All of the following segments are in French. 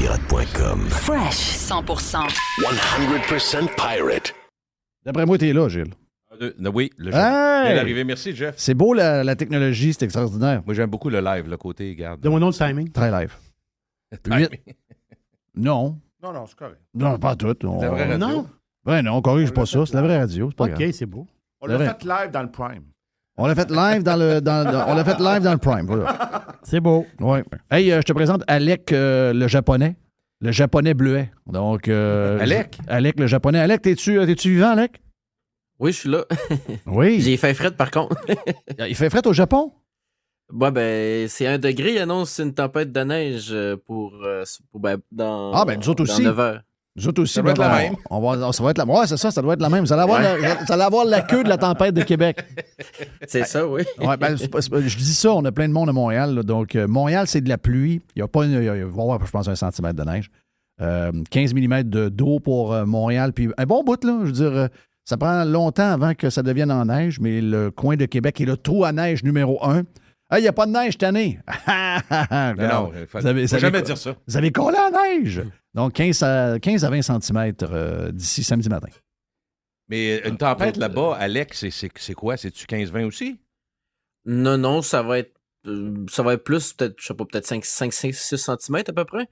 Pirate.com. Fresh 100%. 100% pirate. D'après moi, t'es là, Gilles. Oui, le jeu. Hey! Bien arrivé. Merci, Jeff. C'est beau, la technologie, c'est extraordinaire. Moi, j'aime beaucoup le live, le côté, regarde. Donne-moi un autre timing. Très live. Timing. Non. Non, c'est correct. Non, pas tout. C'est la vraie radio. Non. Ben non, on corrige pas ça. C'est la vraie radio. C'est pas grave. OK, c'est beau. On C'est l'a vrai. fait live dans le Prime. On l'a fait live dans le, on l'a fait live dans le Prime. Voilà. C'est beau. Ouais. Hey, je te présente Alec, le japonais. Le japonais bleuet. Donc, Alec? Alec, le japonais. Alec, t'es-tu vivant, Alec? Oui, je suis là. Oui. J'ai fait fret par contre. Il fait fret au Japon? Ouais, ben, c'est 1 degré. Il annonce une tempête de neige pour dans, Ah, ben, nous autres dans aussi. 9 heures. Nous autres aussi, Ça doit être la même. Ça va être la même. Ouais, c'est ça doit être la même. Vous allez avoir la queue de la tempête de Québec. C'est ça, oui. Ouais, ben, je dis ça, on a plein de monde à Montréal. Là, donc, Montréal, c'est de la pluie. Il y a pas il va y avoir, je pense, 1 centimètre de neige. 15 mm d'eau pour Montréal. Puis un bon bout, là. Je veux dire, ça prend longtemps avant que ça devienne en neige, mais le coin de Québec est le trou à neige numéro 1. Il n'y a pas de neige cette année. Non, il ne faut jamais dire ça. Vous avez collé la neige. Donc, 15 à 20 cm d'ici samedi matin. Mais une tempête là-bas, Alex, c'est quoi? C'est-tu 15-20 aussi? Non, ça va être plus, peut-être, je sais pas, peut-être 5-6 cm à peu près.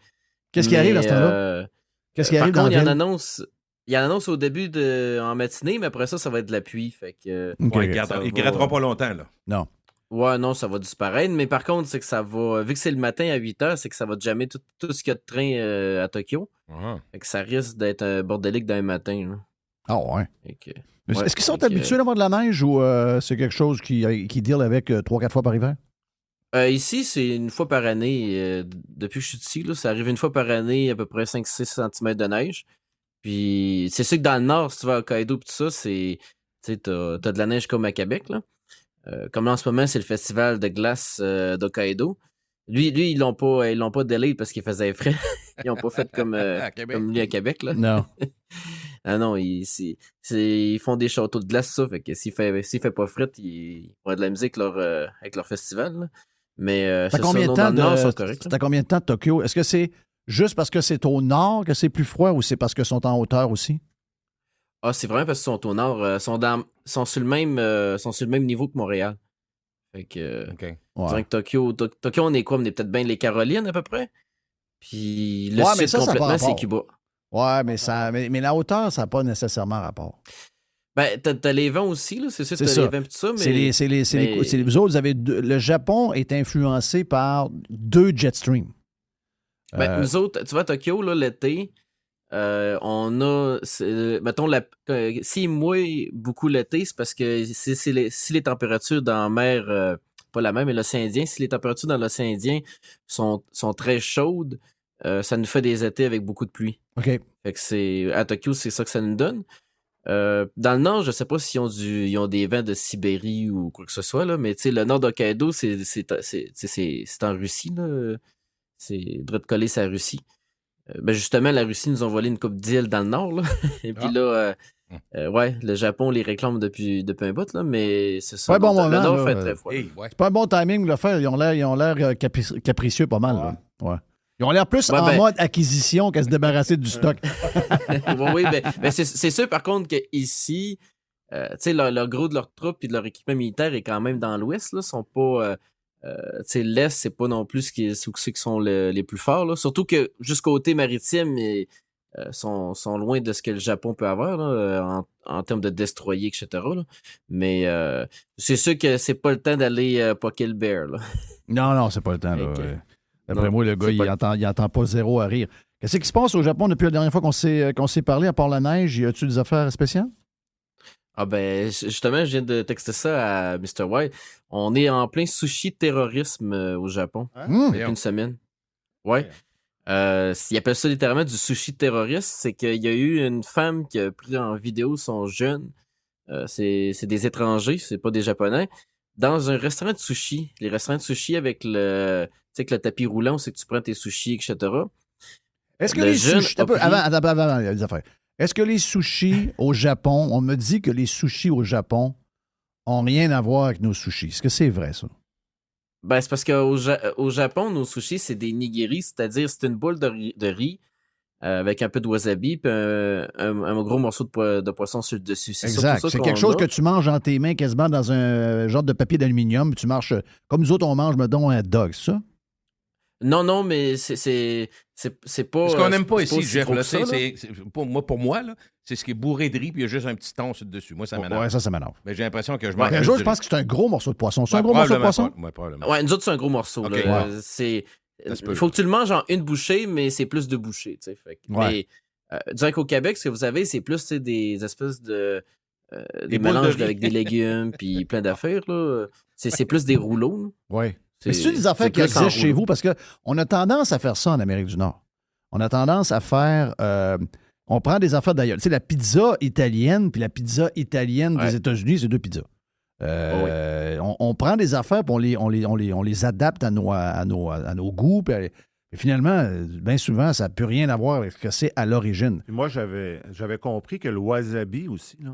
Qu'est-ce qui arrive à ce temps-là? Qu'est-ce qui arrive par dans contre, la ville? il y en annonce au début en matinée, mais après ça va être de la pluie. Fait que, OK. Ouais, il ne grattera pas longtemps, là. Non. ouais, non, ça va disparaître. Mais par contre, c'est que ça va, vu que c'est le matin à 8 h, c'est que ça va jammer tout ce qu'il y a de train à Tokyo. Fait que ça risque d'être un bordélique d'un matin. Là. Ah ouais. Fait que, Mais ouais, est-ce qu'ils sont fait que, habitués d'avoir de la neige ou c'est quelque chose qui deal avec 3-4 fois par hiver? ici, c'est une fois par année. Depuis que je suis ici, là, ça arrive une fois par année, à peu près 5-6 cm de neige. Puis c'est sûr que dans le nord, si tu vas à Hokkaido et tout ça, t'as de la neige comme à Québec. Là. Comme là, en ce moment, c'est le festival de glace d'Hokkaido. Lui, ils l'ont pas délayé parce qu'il faisait frais. Ils n'ont pas fait comme lui à Québec. Là. Non. Ah non, ils font des châteaux de glace, ça. Fait que s'il fait pas fret, ils vont avoir de la musique avec leur festival. Là. Mais T'as combien de temps dans le nord, ils sont corrects, là. T'as combien de temps de Tokyo? Est-ce que c'est juste parce que c'est au nord que c'est plus froid ou c'est parce qu'ils sont en hauteur aussi? Ah, c'est vraiment parce qu'ils sont au nord. Sont sur le même niveau que Montréal. Fait que, OK. disons que Tokyo, on est quoi? On est peut-être bien les Carolines à peu près. Puis le Ouais, mais sud ça a pas complètement, rapport. c'est Cuba. Ouais, mais la hauteur, ça n'a pas nécessairement rapport. Ben, t'as les vents aussi, là. C'est sûr que C'est t'as ça. les vents et tout ça, mais... Vous autres, le Japon est influencé par 2 jet streams. Ben, nous autres, tu vois, à Tokyo, là, l'été, on a... mettons, s'il mouille beaucoup l'été, c'est parce que si les températures dans la mer... pas la mer, mais l'océan Indien, si les températures dans l'océan Indien sont très chaudes, ça nous fait des étés avec beaucoup de pluie. OK. Fait que à Tokyo, c'est ça que ça nous donne. Dans le nord, je sais pas s'ils ont des vents de Sibérie ou quoi que ce soit, là, mais tu sais, le nord d'Hokkaido, c'est en Russie, là. C'est de coller sa Russie. Ben justement, la Russie nous a volé une coupe d'îles dans le nord, là. Et puis là, ouais, le Japon les réclame depuis un bout, là, mais c'est ça. Pas un bon Donc, moment, le nord là. fait très froid. Hey, ouais. C'est pas un bon timing de le faire. Ils ont l'air capricieux pas mal. Là. Ouais. Ils ont l'air plus en mode acquisition qu'à se débarrasser du stock. Oui, mais c'est sûr, par contre, qu'ici, tu sais, le gros de leur troupes et de leur équipement militaire est quand même dans l'ouest. Là, sont pas... tu sais, l'est, c'est pas non plus ceux qui sont les plus forts. Là. Surtout que jusqu'au côté maritime, sont loin de ce que le Japon peut avoir là, en termes de destroyer, etc. Là. Mais c'est sûr que c'est pas le temps d'aller poker le bear. Là. Non, c'est pas le temps. Là. Okay. D'après moi, le gars, il entend pas zéro à rire. Qu'est-ce qui se passe au Japon depuis la dernière fois qu'on s'est parlé, à part la neige? Y a-tu des affaires spéciales? Ah ben, justement, je viens de texter ça à Mr. White. On est en plein sushi terrorisme au Japon depuis une semaine. Ouais. Ils appellent ça littéralement du sushi terroriste. C'est qu'il y a eu une femme qui a pris en vidéo son jeune. C'est des étrangers, c'est pas des Japonais. Dans un restaurant de sushi. Les restaurants de sushi avec le tapis roulant, c'est que tu prends tes sushis, etc. Est-ce que les sushis... Avant, il y a des affaires. Est-ce que les sushis au Japon... On me dit que les sushis au Japon ont rien à voir avec nos sushis. Est-ce que c'est vrai, ça? Ben, c'est parce qu'au Japon, nos sushis, c'est des nigiri, c'est-à-dire c'est une boule de riz avec un peu de wasabi puis un gros morceau de poisson sur le dessus. C'est Exact. surtout ça C'est qu'on quelque chose a. que tu manges dans tes mains quasiment dans un genre de papier d'aluminium. Puis tu marches comme nous autres, on mange, mettons, un dog, c'est ça? Non, mais c'est pas. Ce qu'on n'aime pas c'est ici, aussi Jeff, gros là, que ça, là. pour moi, là, c'est ce qui est bourré de riz, puis il y a juste un petit thon sur le dessus. Moi, ça m'énerve. Ouais, ça m'énerve. Mais j'ai l'impression que je Ouais, mange. un juste jour, du je pense riz. que c'est un gros morceau de poisson. C'est un Ouais, gros morceau de probablement poisson? pas. Ouais, probablement. Ouais, nous autres, c'est un gros morceau. Ok. Là. Ouais. Ça se peut. Il faut que tu le manges en une bouchée, mais c'est plus de bouchées. Tu sais, Ouais. Mais disons qu'au Québec, ce que vous avez, c'est plus tu sais, des espèces de. Des boules de mélanges riz. avec des légumes, puis plein d'affaires. Là. C'est plus des rouleaux. Là. Oui. Mais c'est des affaires c'est qui plus en existent chez rouleau. vous parce qu'on a tendance à faire ça en Amérique du Nord. On a tendance à faire. On prend des affaires d'ailleurs. Tu sais, la pizza italienne puis la pizza italienne des Ouais. États-Unis, c'est deux pizzas. On prend des affaires puis on les adapte à nos goûts. Puis finalement, bien souvent, ça n'a plus rien à voir avec ce que c'est à l'origine. Puis moi, j'avais compris que le wasabi aussi, là,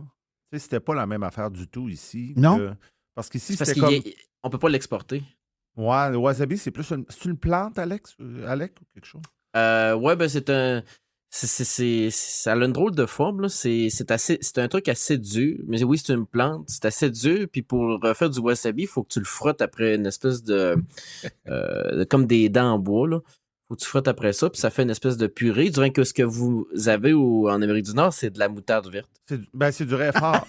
tu sais, c'était pas la même affaire du tout ici. Non. Parce qu'ici, Parce c'était qu'on comme... peut pas l'exporter. Ouais, le wasabi, c'est plus c'est une plante, Alec, ou quelque chose? Ouais, ben c'est un. Ça a une drôle de forme, là. C'est un truc assez dur. Mais oui, c'est une plante. C'est assez dur. Puis pour refaire du wasabi, il faut que tu le frottes après une espèce de. Comme des dents en bois, là. Faut que tu frottes après ça. Puis ça fait une espèce de purée. Durant que ce que vous avez en Amérique du Nord, c'est de la moutarde verte. C'est du réfort.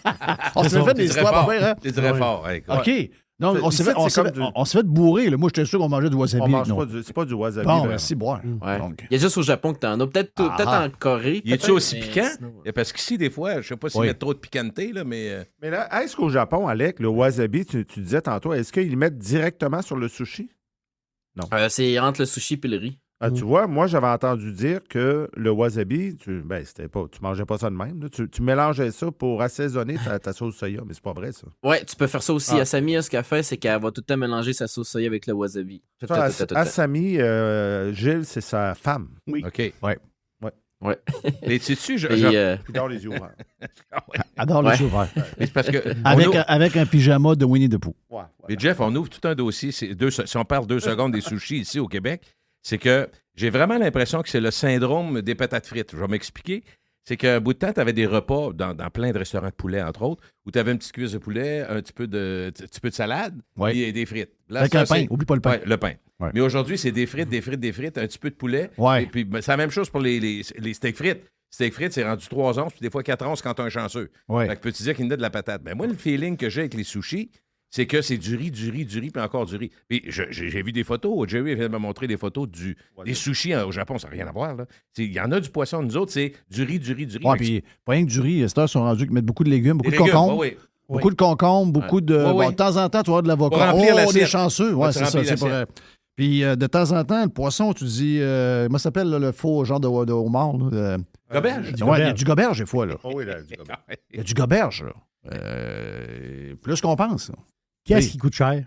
On s'est fait des C'est histoires fort. pas pires, hein? C'est très fort. Ouais, écoute. OK. Donc, on Ici, s'est fait, c'est comme du- on s'est fait bourrer. Là. Moi, j'étais sûr qu'on mangeait du wasabi. On mange non. pas c'est pas du wasabi. Bon, vraiment. merci, boire. Ouais. Donc, Il y a juste au Japon que t'en as. Peut-être Ah. en Corée. Il est-tu peut-être, aussi mais piquant? sinon, Parce qu'ici, des fois, je sais pas s'ils Oui. mettent trop de piquanteté, là, mais. Mais là, est-ce qu'au Japon, Alec, le wasabi, tu disais tantôt, est-ce qu'ils le mettent directement sur le sushi? c'est entre le sushi et le riz. Ah, tu vois, moi, j'avais entendu dire que le wasabi, tu mangeais pas ça de même. Là. Tu mélangeais ça pour assaisonner ta sauce soya, mais c'est pas vrai, ça. Ouais, tu peux faire ça aussi. Ah. Asami, ce qu'elle fait, c'est qu'elle va tout le temps mélanger sa sauce soya avec le wasabi. Tout le temps, Ça, tout le temps. Asami, Gilles, c'est sa femme. OK. Ouais. Mais sais-tu, Et, Puis dans les yeux ouverts. adore les Ouais. choses ouvertes. mais c'est parce que. Avec un pyjama de Winnie the Pooh. Ouais, Mais Jeff, on ouvre tout un dossier. Si on parle 2 secondes des sushis ici au Québec, c'est que j'ai vraiment l'impression que c'est le syndrome des patates frites. Je vais m'expliquer. C'est qu'un bout de temps, tu avais des repas dans plein de restaurants de poulet, entre autres, où tu avais une petite cuisse de poulet, un petit peu de salade Ouais. et des frites. Là, Avec ça, un pain. c'est- Oublie pas le pain. Ouais, le pain. Ouais. Mais aujourd'hui, c'est des frites, un petit peu de poulet. Ouais. Et puis, ben, c'est la même chose pour les steaks frites. Steak frites, c'est rendu 3 onces, puis des fois 4 onces quand tu es un chanceux. Ouais. Fait que peux-tu dire qu'il y en a de la patate? Mais moi, le feeling que j'ai avec les sushis, c'est que c'est du riz, puis encore du riz. Puis j'ai vu des photos. Jerry vient de me montrer des photos des sushis au Japon. Ça n'a rien à voir, là. Il y en a du poisson. Nous autres, c'est du riz. Ouais, puis pas rien que du riz. Ces heures sont rendus qui mettent beaucoup de légumes, beaucoup Des de légumes, concombres. ouais, ouais. Beaucoup de concombres, beaucoup de. Ouais, bon, ouais. de temps en temps, tu vas avoir de l'avocat. Pour remplir Oh, l'assiette. des chanceux. Ouais, Ouais, c'est tu ça. remplis C'est pas vrai. Puis de temps en temps, le poisson, tu dis. Comment ça s'appelle là, le faux genre de homard? Là, Goberge. ouais, il y a du goberge des fois. Là. Oh oui, là, du goberge. Il y a du goberge. Là. Plus qu'on pense. Là. Qu'est-ce Oui. qui coûte cher?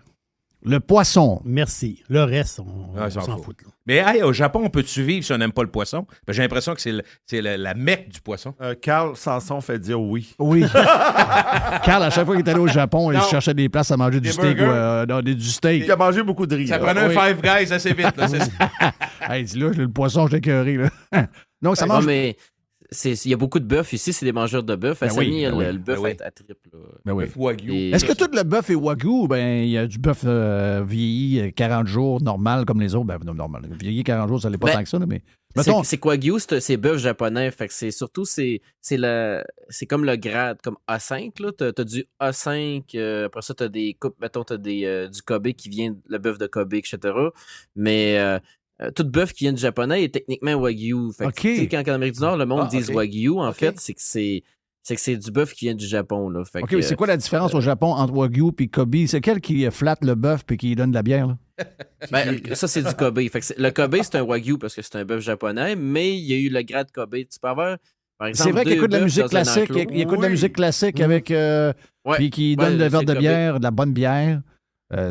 Le poisson. Merci. Le reste, on Ah, ils s'en s'en foutent. fout. Là. Mais hey, au Japon, peux-tu vivre si on n'aime pas le poisson? Ben, j'ai l'impression que c'est la mecque du poisson. Carl Sanson fait dire oui. Oui. Carl, à chaque fois qu'il est allé au Japon, il Non. cherchait des places à manger du Des steak. burgers. Non, du steak. Il a mangé beaucoup de riz. Ça là. prenait un oui. Five Guys assez vite. Là, c'est ça. Hey, dis là, le poisson, je l'ai écœuré, là. Donc, ça Ouais, mange. mais il y a beaucoup de bœuf ici, c'est des mangeurs de bœuf. Ben oui, Asami, ben oui, le bœuf ben oui. à triple. Là. Ben oui. Bœuf Wagyu. Et- Est-ce que tout le bœuf est wagyu? Ben, il y a du bœuf vieilli 40 jours, normal comme les autres. Ben, non, normal. Vieilli 40 jours, ça n'est pas Ben, tant que ça, là, mais. Mettons. C'est Wagyu, c'est bœuf japonais. Fait que c'est surtout, c'est comme le grade, comme A5. Là. T'as du A5, après ça, t'as des coupes, mettons, t'as du Kobe qui vient, le bœuf de Kobe, etc. Mais tout bœuf qui vient du japonais est techniquement Wagyu. Fait que, OK. tu sais, quand en Amérique du Nord, le monde dit OK. Wagyu, en OK. fait, c'est que c'est du bœuf qui vient du Japon. Là. Fait OK, que, mais c'est quoi la différence au Japon entre wagyu et Kobe? C'est quel qui flatte le bœuf et qui donne de la bière, là? Ben, ça, c'est du Kobe. Fait que le Kobe, c'est un Wagyu parce que c'est un bœuf japonais, mais il y a eu le grade Kobe. Tu peux avoir, par exemple, C'est vrai qu'il deux écoute de la bœufs musique dans un classique. enclos. Il écoute de la Oui. musique classique Mhm. avec. Ouais. Puis qui Ouais, donne le c'est verre de Kobe. bière, de la bonne bière.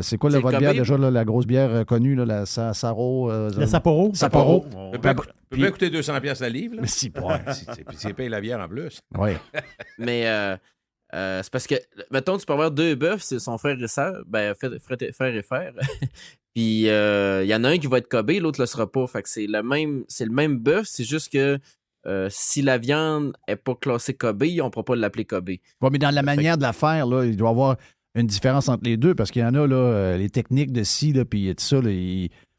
C'est quoi C'est votre Kobe. bière déjà, là, la grosse bière connue, là, la Saro? Le Sapporo? Sapporo. On- Peut bien coûter 200$ la livre. Là. Mais si, ouais. Puis c'est paye la bière en plus. Ouais. Mais C'est parce que, mettons, tu peux avoir 2 bœufs, c'est son frère et sœur, frère et frère. Puis, il y en a un qui va être cobé, l'autre le sera pas. Fait que c'est le même bœuf, c'est juste que si la viande n'est pas classée cobé, on ne pourra pas l'appeler cobé. Ouais, mais dans la manière de la faire, là, il doit y avoir une différence entre les deux parce qu'il y en a, là, les techniques de scie, puis tout ça, là,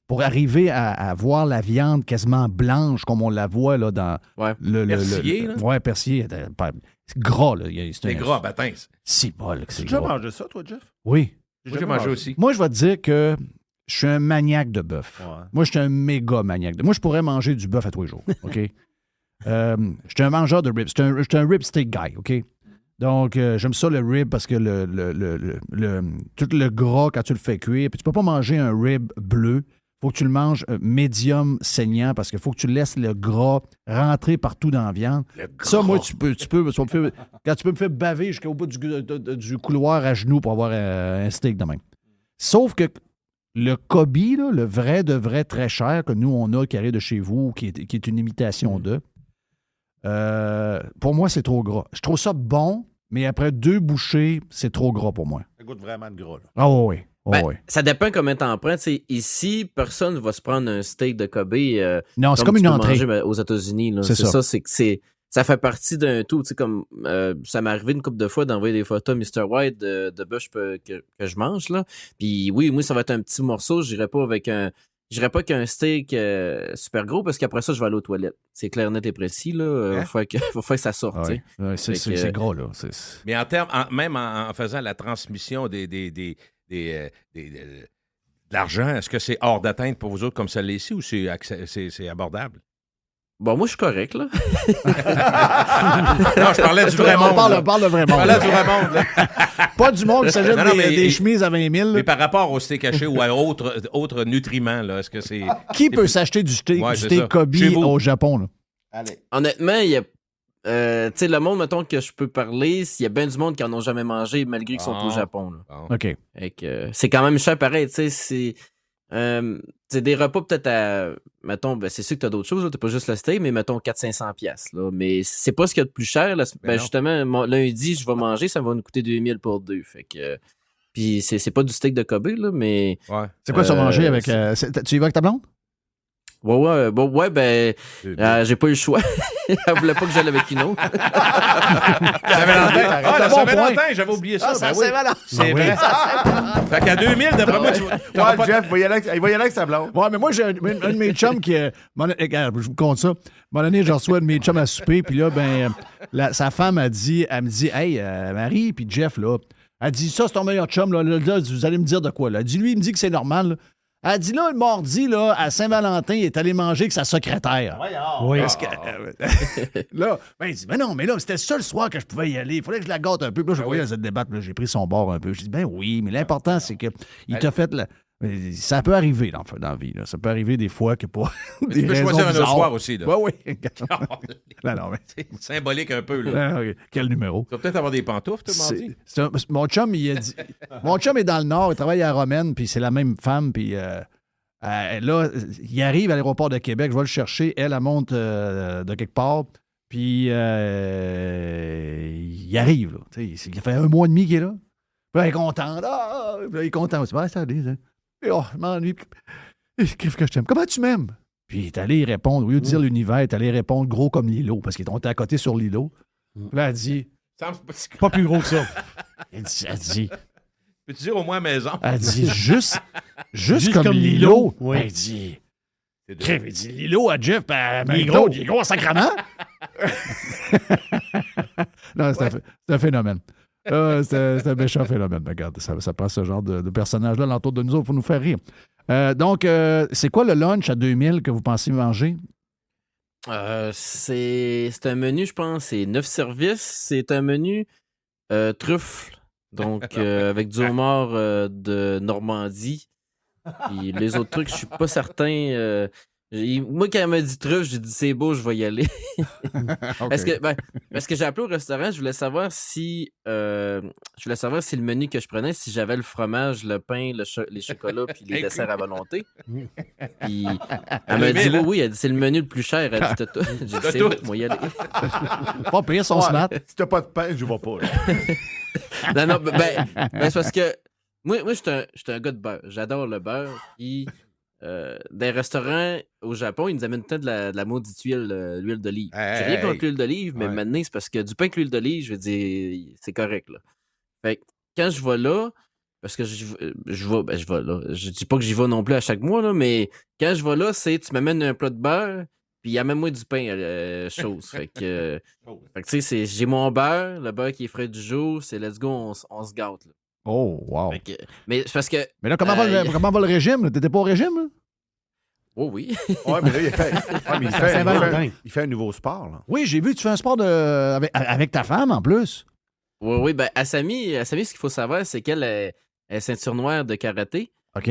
pour arriver à voir la viande quasiment blanche comme on la voit là, dans le persillé. Là? Ouais, persillé. C'est gras, là. C'est gras, bâtin. C'est pas, là, que c'est Tu as gras. mangé ça, toi, Jeff? Oui. Moi, j'ai mangé aussi. Moi, je vais te dire que je suis un maniaque de bœuf. Ouais. Moi, je suis un méga maniaque. Moi, je pourrais manger du bœuf à tous les jours. OK? Je suis un mangeur de ribs. Je suis un rib steak guy. OK? Donc, j'aime ça, le rib, parce que tout le gras, quand tu le fais cuire, puis tu peux pas manger un rib bleu. Il faut que tu le manges médium saignant parce qu'il faut que tu laisses le gras rentrer partout dans la viande. Ça, moi, quand tu peux me faire baver jusqu'au bout du couloir à genoux pour avoir un steak de même. Sauf que le Kobe, là, le vrai de vrai très cher que nous, on a, qui arrive de chez vous, qui est une imitation de, pour moi, c'est trop gras. Je trouve ça bon, mais après 2 bouchées, c'est trop gras pour moi. Ça goûte vraiment de gras. Là. Ah oui. Oui. Ça dépend combien t'en prends. T'sais, ici, personne ne va se prendre un steak de Kobe. Non, c'est comme une entrée. Manger aux États-Unis. Là. C'est ça. Ça fait partie d'un tout. Comme ça m'est arrivé une couple de fois d'envoyer des photos à Mr. White de bœuf que je mange. Là. Puis oui, moi, ça va être un petit morceau. J'irai pas avec un steak super gros parce qu'après ça, je vais aller aux toilettes. C'est clair, net et précis. Il faut faire que ça sorte. Ouais, c'est gros, là. Mais en termes, même en faisant la transmission de l'argent, est-ce que c'est hors d'atteinte pour vous autres comme ça l'est ici ou c'est abordable? Bon, moi, je suis correct, là. Non, je parlais du vrai monde. On parle de vrai monde. Je parlais du vrai monde, là. Pas du monde qui s'achète des chemises à 20 000. Mais par rapport au steak haché ou à autres nutriments, là, est-ce que c'est... Qui peut s'acheter du steak Kobe au Japon, là? Allez. Honnêtement, il y a... tu sais, le monde, mettons, que je peux parler, il y a bien du monde qui en ont jamais mangé malgré qu'ils sont au Japon. Là. OK. C'est quand même cher pareil, tu sais, c'est des repas peut-être à, mettons, c'est sûr que t'as d'autres choses, t'as pas juste le steak, mais mettons 400-500 $, là. Mais c'est pas ce qu'il y a de plus cher. Là. Justement, lundi, je vais manger, ça va nous coûter 2000 pour 2. Fait que, puis c'est pas du steak de Kobe, là, mais... Ouais. C'est quoi ça manger avec... tu y vas avec ta blonde? Ouais, j'ai pas eu le choix. Elle voulait pas que j'aille avec une autre. La Saint-Valentin, j'avais oublié ça. C'est vrai. Fait qu'à 2000, d'après moi, tu Ouais, Jeff, il va y aller avec sa blonde. Ouais, mais moi, j'ai un de mes chums qui... regarde, je vous compte ça. À un moment donné, je reçois un de mes chums à souper, puis là, sa femme elle me dit, hey, Marie, puis Jeff, là, elle dit, ça, c'est ton meilleur chum, là, vous allez me dire de quoi, là. Elle dit, lui, il me dit que c'est normal, là. Elle dit là, le mardi, là, à Saint-Valentin, il est allé manger avec sa secrétaire. Oui. Parce que, là, il dit, mais non, mais là, c'était le seul soir que je pouvais y aller. Il fallait que je la gâte un peu. Puis là, je voyais cette débattre, là, j'ai pris son bord un peu. Je dis, ben oui, mais l'important, c'est qu'il t'a fait... Ça peut arriver dans la vie. Là. Ça peut arriver des fois que pas. Tu peux choisir un autre soir aussi. Là. Oui. Non, mais... C'est symbolique un peu. Là. Quel numéro? Tu vas peut-être avoir des pantoufles, tu m'as dit. Mon chum, il a dit. Mon chum est dans le Nord, il travaille à Romaine, puis c'est la même femme, puis là, il arrive à l'aéroport de Québec, je vais le chercher, elle monte de quelque part, puis il arrive, là. Il fait 1 mois et demi qu'il est là. Puis là, il est content. Puis là, il est content. Ça allait, ça. Oh, je m'ennuie. Qu'est-ce que je t'aime? Comment tu m'aimes? Puis il est allé répondre, au lieu de dire l'univers, il est allé répondre gros comme l'îlot, parce qu'il est à côté sur l'îlot. Puis là, elle dit, Pas plus gros que ça. elle dit, peux-tu dire au moins maison? elle dit juste comme l'îlot. oui. Elle dit, crème, il dit l'îlot à Jeff, il est gros en sacrament. Non, c'est un phénomène. C'est un méchant phénomène. Regarde, ça prend ce genre de personnage-là l'entour de nous autres pour nous faire rire. Donc, c'est quoi le lunch à 2000 que vous pensez manger? C'est un menu, je pense, c'est 9 services. C'est un menu truffle, donc avec du homard de Normandie. Puis les autres trucs, je suis pas certain. Moi, quand elle m'a dit truffe, j'ai dit c'est beau, je vais y aller. Parce que j'ai appelé au restaurant, je voulais savoir si le menu que je prenais, si j'avais le fromage, le pain, les chocolats, puis les desserts à volonté. Puis elle m'a dit oui, elle dit c'est le menu le plus cher. Elle dit t'as tout. J'ai dit c'est bon, moi y aller. Pas pire, son smart. Si t'as pas de pain, je vais pas. Là. Non, c'est parce que moi je suis un gars de beurre. J'adore le beurre. Puis dans les restaurants au Japon, ils nous amènent tout le temps de la maudite huile, l'huile d'olive. J'ai rien contre l'huile d'olive, mais maintenant, c'est parce que du pain avec l'huile d'olive, je veux dire, c'est correct. Là. Fait que quand je vais là, parce que je vais là. Je dis pas que j'y vais non plus à chaque mois, là, mais quand je vais là, c'est tu m'amènes un plat de beurre, puis amène-moi du pain chose. Fait que tu sais, j'ai mon beurre, le beurre qui est frais du jour, c'est let's go, on se gâte. Là. Oh, wow. Mais c'est parce que. Mais là, comment va le régime? T'étais pas au régime? Là? Oh oui. Ouais, mais là, il fait un nouveau sport. Là. Oui, j'ai vu que tu fais un sport avec ta femme en plus. Oui, ben Asami, ce qu'il faut savoir, c'est qu'elle est ceinture noire de karaté. OK.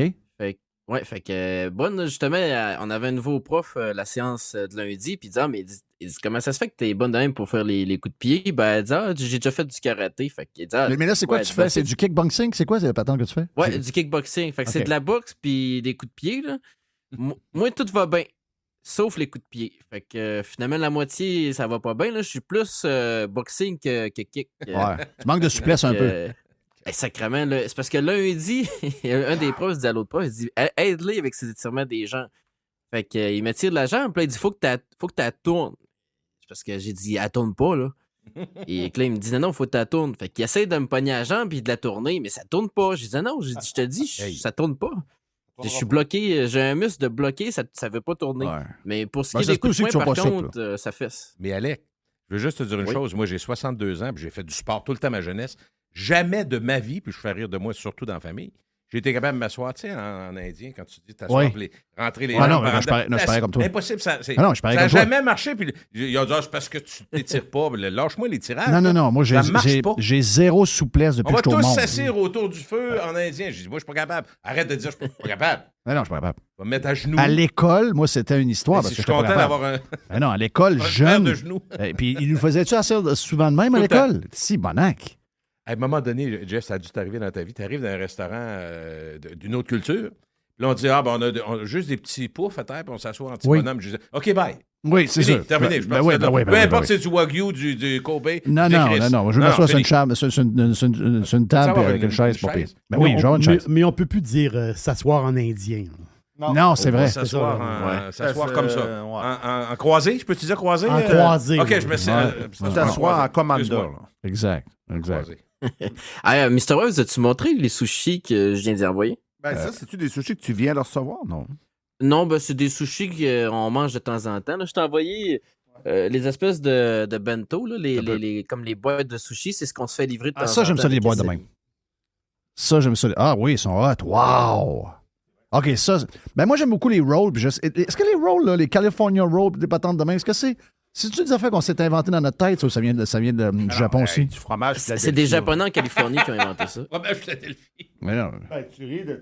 Fait que bonne, justement, on avait un nouveau prof la séance de lundi, puis il dit comment ça se fait que t'es bonne de même pour faire les coups de pied? Ben, elle dit j'ai déjà fait du karaté. Fait qu'il dit, mais là, c'est quoi que tu fais? C'est du kickboxing? C'est quoi, c'est le pattern que tu fais? Ouais, du kickboxing. Fait que c'est de la boxe puis des coups de pied, là. Moi, tout va bien. Sauf les coups de pied. Fait que finalement, la moitié, ça va pas bien. Là. Je suis plus boxing que kick. Ouais. Tu manques de souplesse un peu. Sacrément, là, c'est parce que lundi, un des profs dit à l'autre prof, il dit aide-les avec ses étirements des jambes. Fait que, il m'étire la jambe, puis là, il dit faut que tu tournes. Parce que j'ai dit elle tourne pas, là. Et là, il me dit non, faut que tu tournes. Fait qu'il essaie de me pogner la jambe puis de la tourner, mais ça tourne pas. J'ai dit non, je te dis, ça tourne pas. Je suis bloqué, j'ai un muscle de bloqué, ça veut pas tourner. Ouais. Mais pour ce qui est des coups de poing, par contre, ça fesse. Mais Alec, je veux juste te dire une chose. Moi, j'ai 62 ans, puis j'ai fait du sport tout le temps ma jeunesse. Jamais de ma vie, puis je fais rire de moi, surtout dans la famille, j'ai été capable de m'asseoir, tu sais, en indien, quand tu dis t'asseoir, rentrer les jambes. Non, je parais comme toi. Impossible, ça n'a jamais marché. Puis il a dit, c'est parce que tu t'étires pas. Lâche-moi les tirages. Non, moi, j'ai zéro souplesse depuis que je suis au monde. On va tous s'asseoir autour du feu en indien. J'ai dit, moi, je suis pas capable. Arrête de dire, je suis pas capable. Non, je suis pas capable. On va me mettre à genoux. À l'école, moi, c'était une histoire. Parce que je suis content d'avoir un. Non, à l'école, jeune. De genoux. Et puis, il nous faisait-tu assez souvent de même à l'école? Si, bonac. À un moment donné, Jeff, ça a dû t'arriver dans ta vie. Tu arrives dans un restaurant d'une autre culture. Là, on dit, on a juste des petits poufs à terre, puis on s'assoit en petit bonhomme. Je dis, OK, bye. Oui, c'est ça. Terminé. Peu importe si c'est du Wagyu, du Kobe. Non. Je m'assois sur une table avec une chaise. Ben oui, genre une chaise. Mais on ne peut plus dire s'asseoir en indien. Non, c'est vrai. S'asseoir comme ça. En croisé, je peux te dire croisé? En croisé. OK, je me suis. S'asseoir en commander. Exact. Mr. Webb, as-tu montré les sushis que je viens d'y envoyer? Ben ça, c'est-tu des sushis que tu viens de recevoir, non? Non, ben c'est des sushis qu'on mange de temps en temps. Là, je t'ai envoyé les espèces de bento, là, comme les boîtes de sushis, c'est ce qu'on se fait livrer de temps en temps. Ça, j'aime ça, les boîtes de même. Ça, j'aime ça. Ah oui, ils sont hot. Wow! OK, ça. Ben moi, j'aime beaucoup les rolls. Est-ce que les rolls, là, les California rolls, des patentes de même, est-ce que c'est-tu des affaires qu'on s'est inventées dans notre tête, ou ça vient du Japon aussi? Du fromage. C'est des Japonais en Californie qui ont inventé ça. Fromage Philadelphie. Mais non. Tu ris de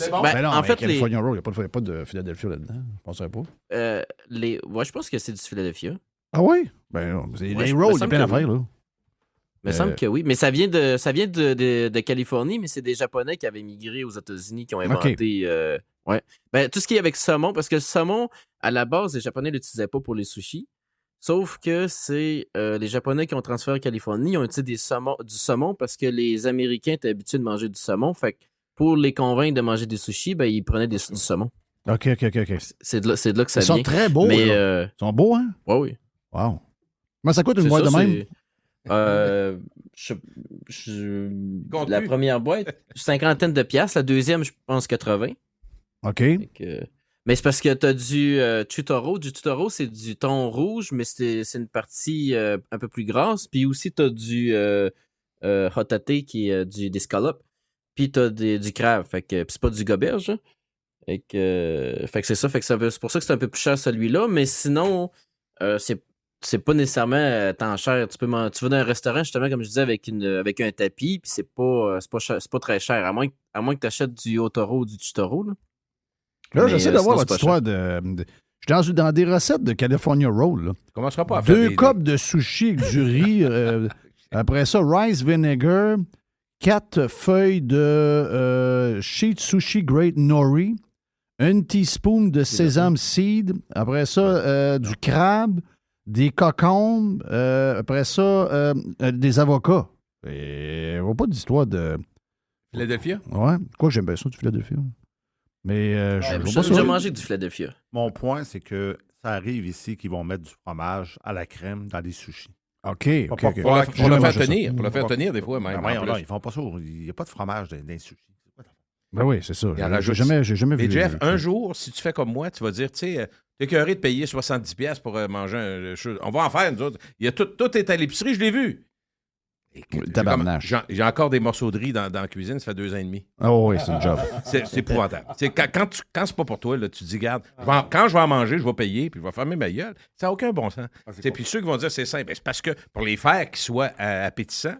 ça. En fait, California roll, il n'y a pas de Philadelphia là-dedans. Je ne penserais pas. Ouais, je pense que c'est du Philadelphia. Ah oui? Ben non. Les rolls, il y a plein d'affaires, là. Il me semble que oui. Mais ça vient de Californie, mais c'est des Japonais qui avaient migré aux États-Unis qui ont inventé. Ouais. Ben, tout ce qui est avec saumon, parce que le saumon, à la base, les Japonais ne l'utilisaient pas pour les sushis. Sauf que c'est les Japonais qui ont transféré en Californie, ils ont utilisé du saumon parce que les Américains étaient habitués de manger du saumon. Fait que pour les convaincre de manger des sushis, ben, ils prenaient du saumon. OK. C'est de là que ça vient. Ils sont très beaux. Mais, ils sont beaux, hein? Oui. Wow. Comment ça coûte une boîte de même? La première boîte, 50 de piastres. La deuxième, je pense 80. OK. Mais c'est parce que tu as du Chutoro. Du Chutoro, c'est du thon rouge, mais c'est une partie un peu plus grasse. Puis aussi, tu as du hotate qui est des scallops. Puis tu as du crabe. Fait que c'est pas du goberge. Hein. Fait que c'est ça. Fait que c'est pour ça que c'est un peu plus cher celui-là. Mais sinon, c'est pas nécessairement tant cher. Tu vas dans un restaurant, justement, comme je disais, avec un tapis, puis c'est pas très cher. À moins que tu achètes du Otoro ou du Chutoro. Là. Là, j'essaie de voir sinon, votre c'est histoire je suis dans des recettes de California Roll. Là. Tu commenceras pas à faire 2 des... copes de sushi avec du riz. Après ça, rice vinegar. 4 feuilles de sheet sushi great nori. 1 teaspoon de sésame seed. Après ça, du crabe. Des cocombes. Après ça, des avocats. Et on voit pas d'histoire de... Philadelphia? Ouais. Quoi, j'aime bien ça, du Philadelphia. Mais je vois J'ai pas déjà ça. mangé du Philadelphia. Mon point, c'est que ça arrive ici qu'ils vont mettre du fromage à la crème dans des sushis. OK. Pas- OK. Pour le Jamais faire mangé ça. tenir. Pour le faire tenir, des fois, même. Ben en voyons plus. là, ils font pas ça. Il n'y a pas de fromage dans les sushis. Ben oui, c'est ça. Il en J'ai rajoute. jamais vu. Mais Jeff, un jour, si tu fais comme moi, tu vas dire, tu sais, t'es écœuré de payer 70$ pour manger un... On va en faire, nous autres. Il y a tout est à l'épicerie, je l'ai vu. Tabarnache. J'ai encore des morceaux de riz dans la cuisine, ça fait 2 ans et demi. Ah oui, c'est une job. C'est épouvantable. Quand c'est pas pour toi, là, tu te dis, regarde, quand je vais en manger, je vais payer, puis je vais fermer ma gueule. Ça n'a aucun bon sens. Puis ceux qui vont dire c'est simple, ben, c'est parce que pour les faire qu'ils soient appétissants,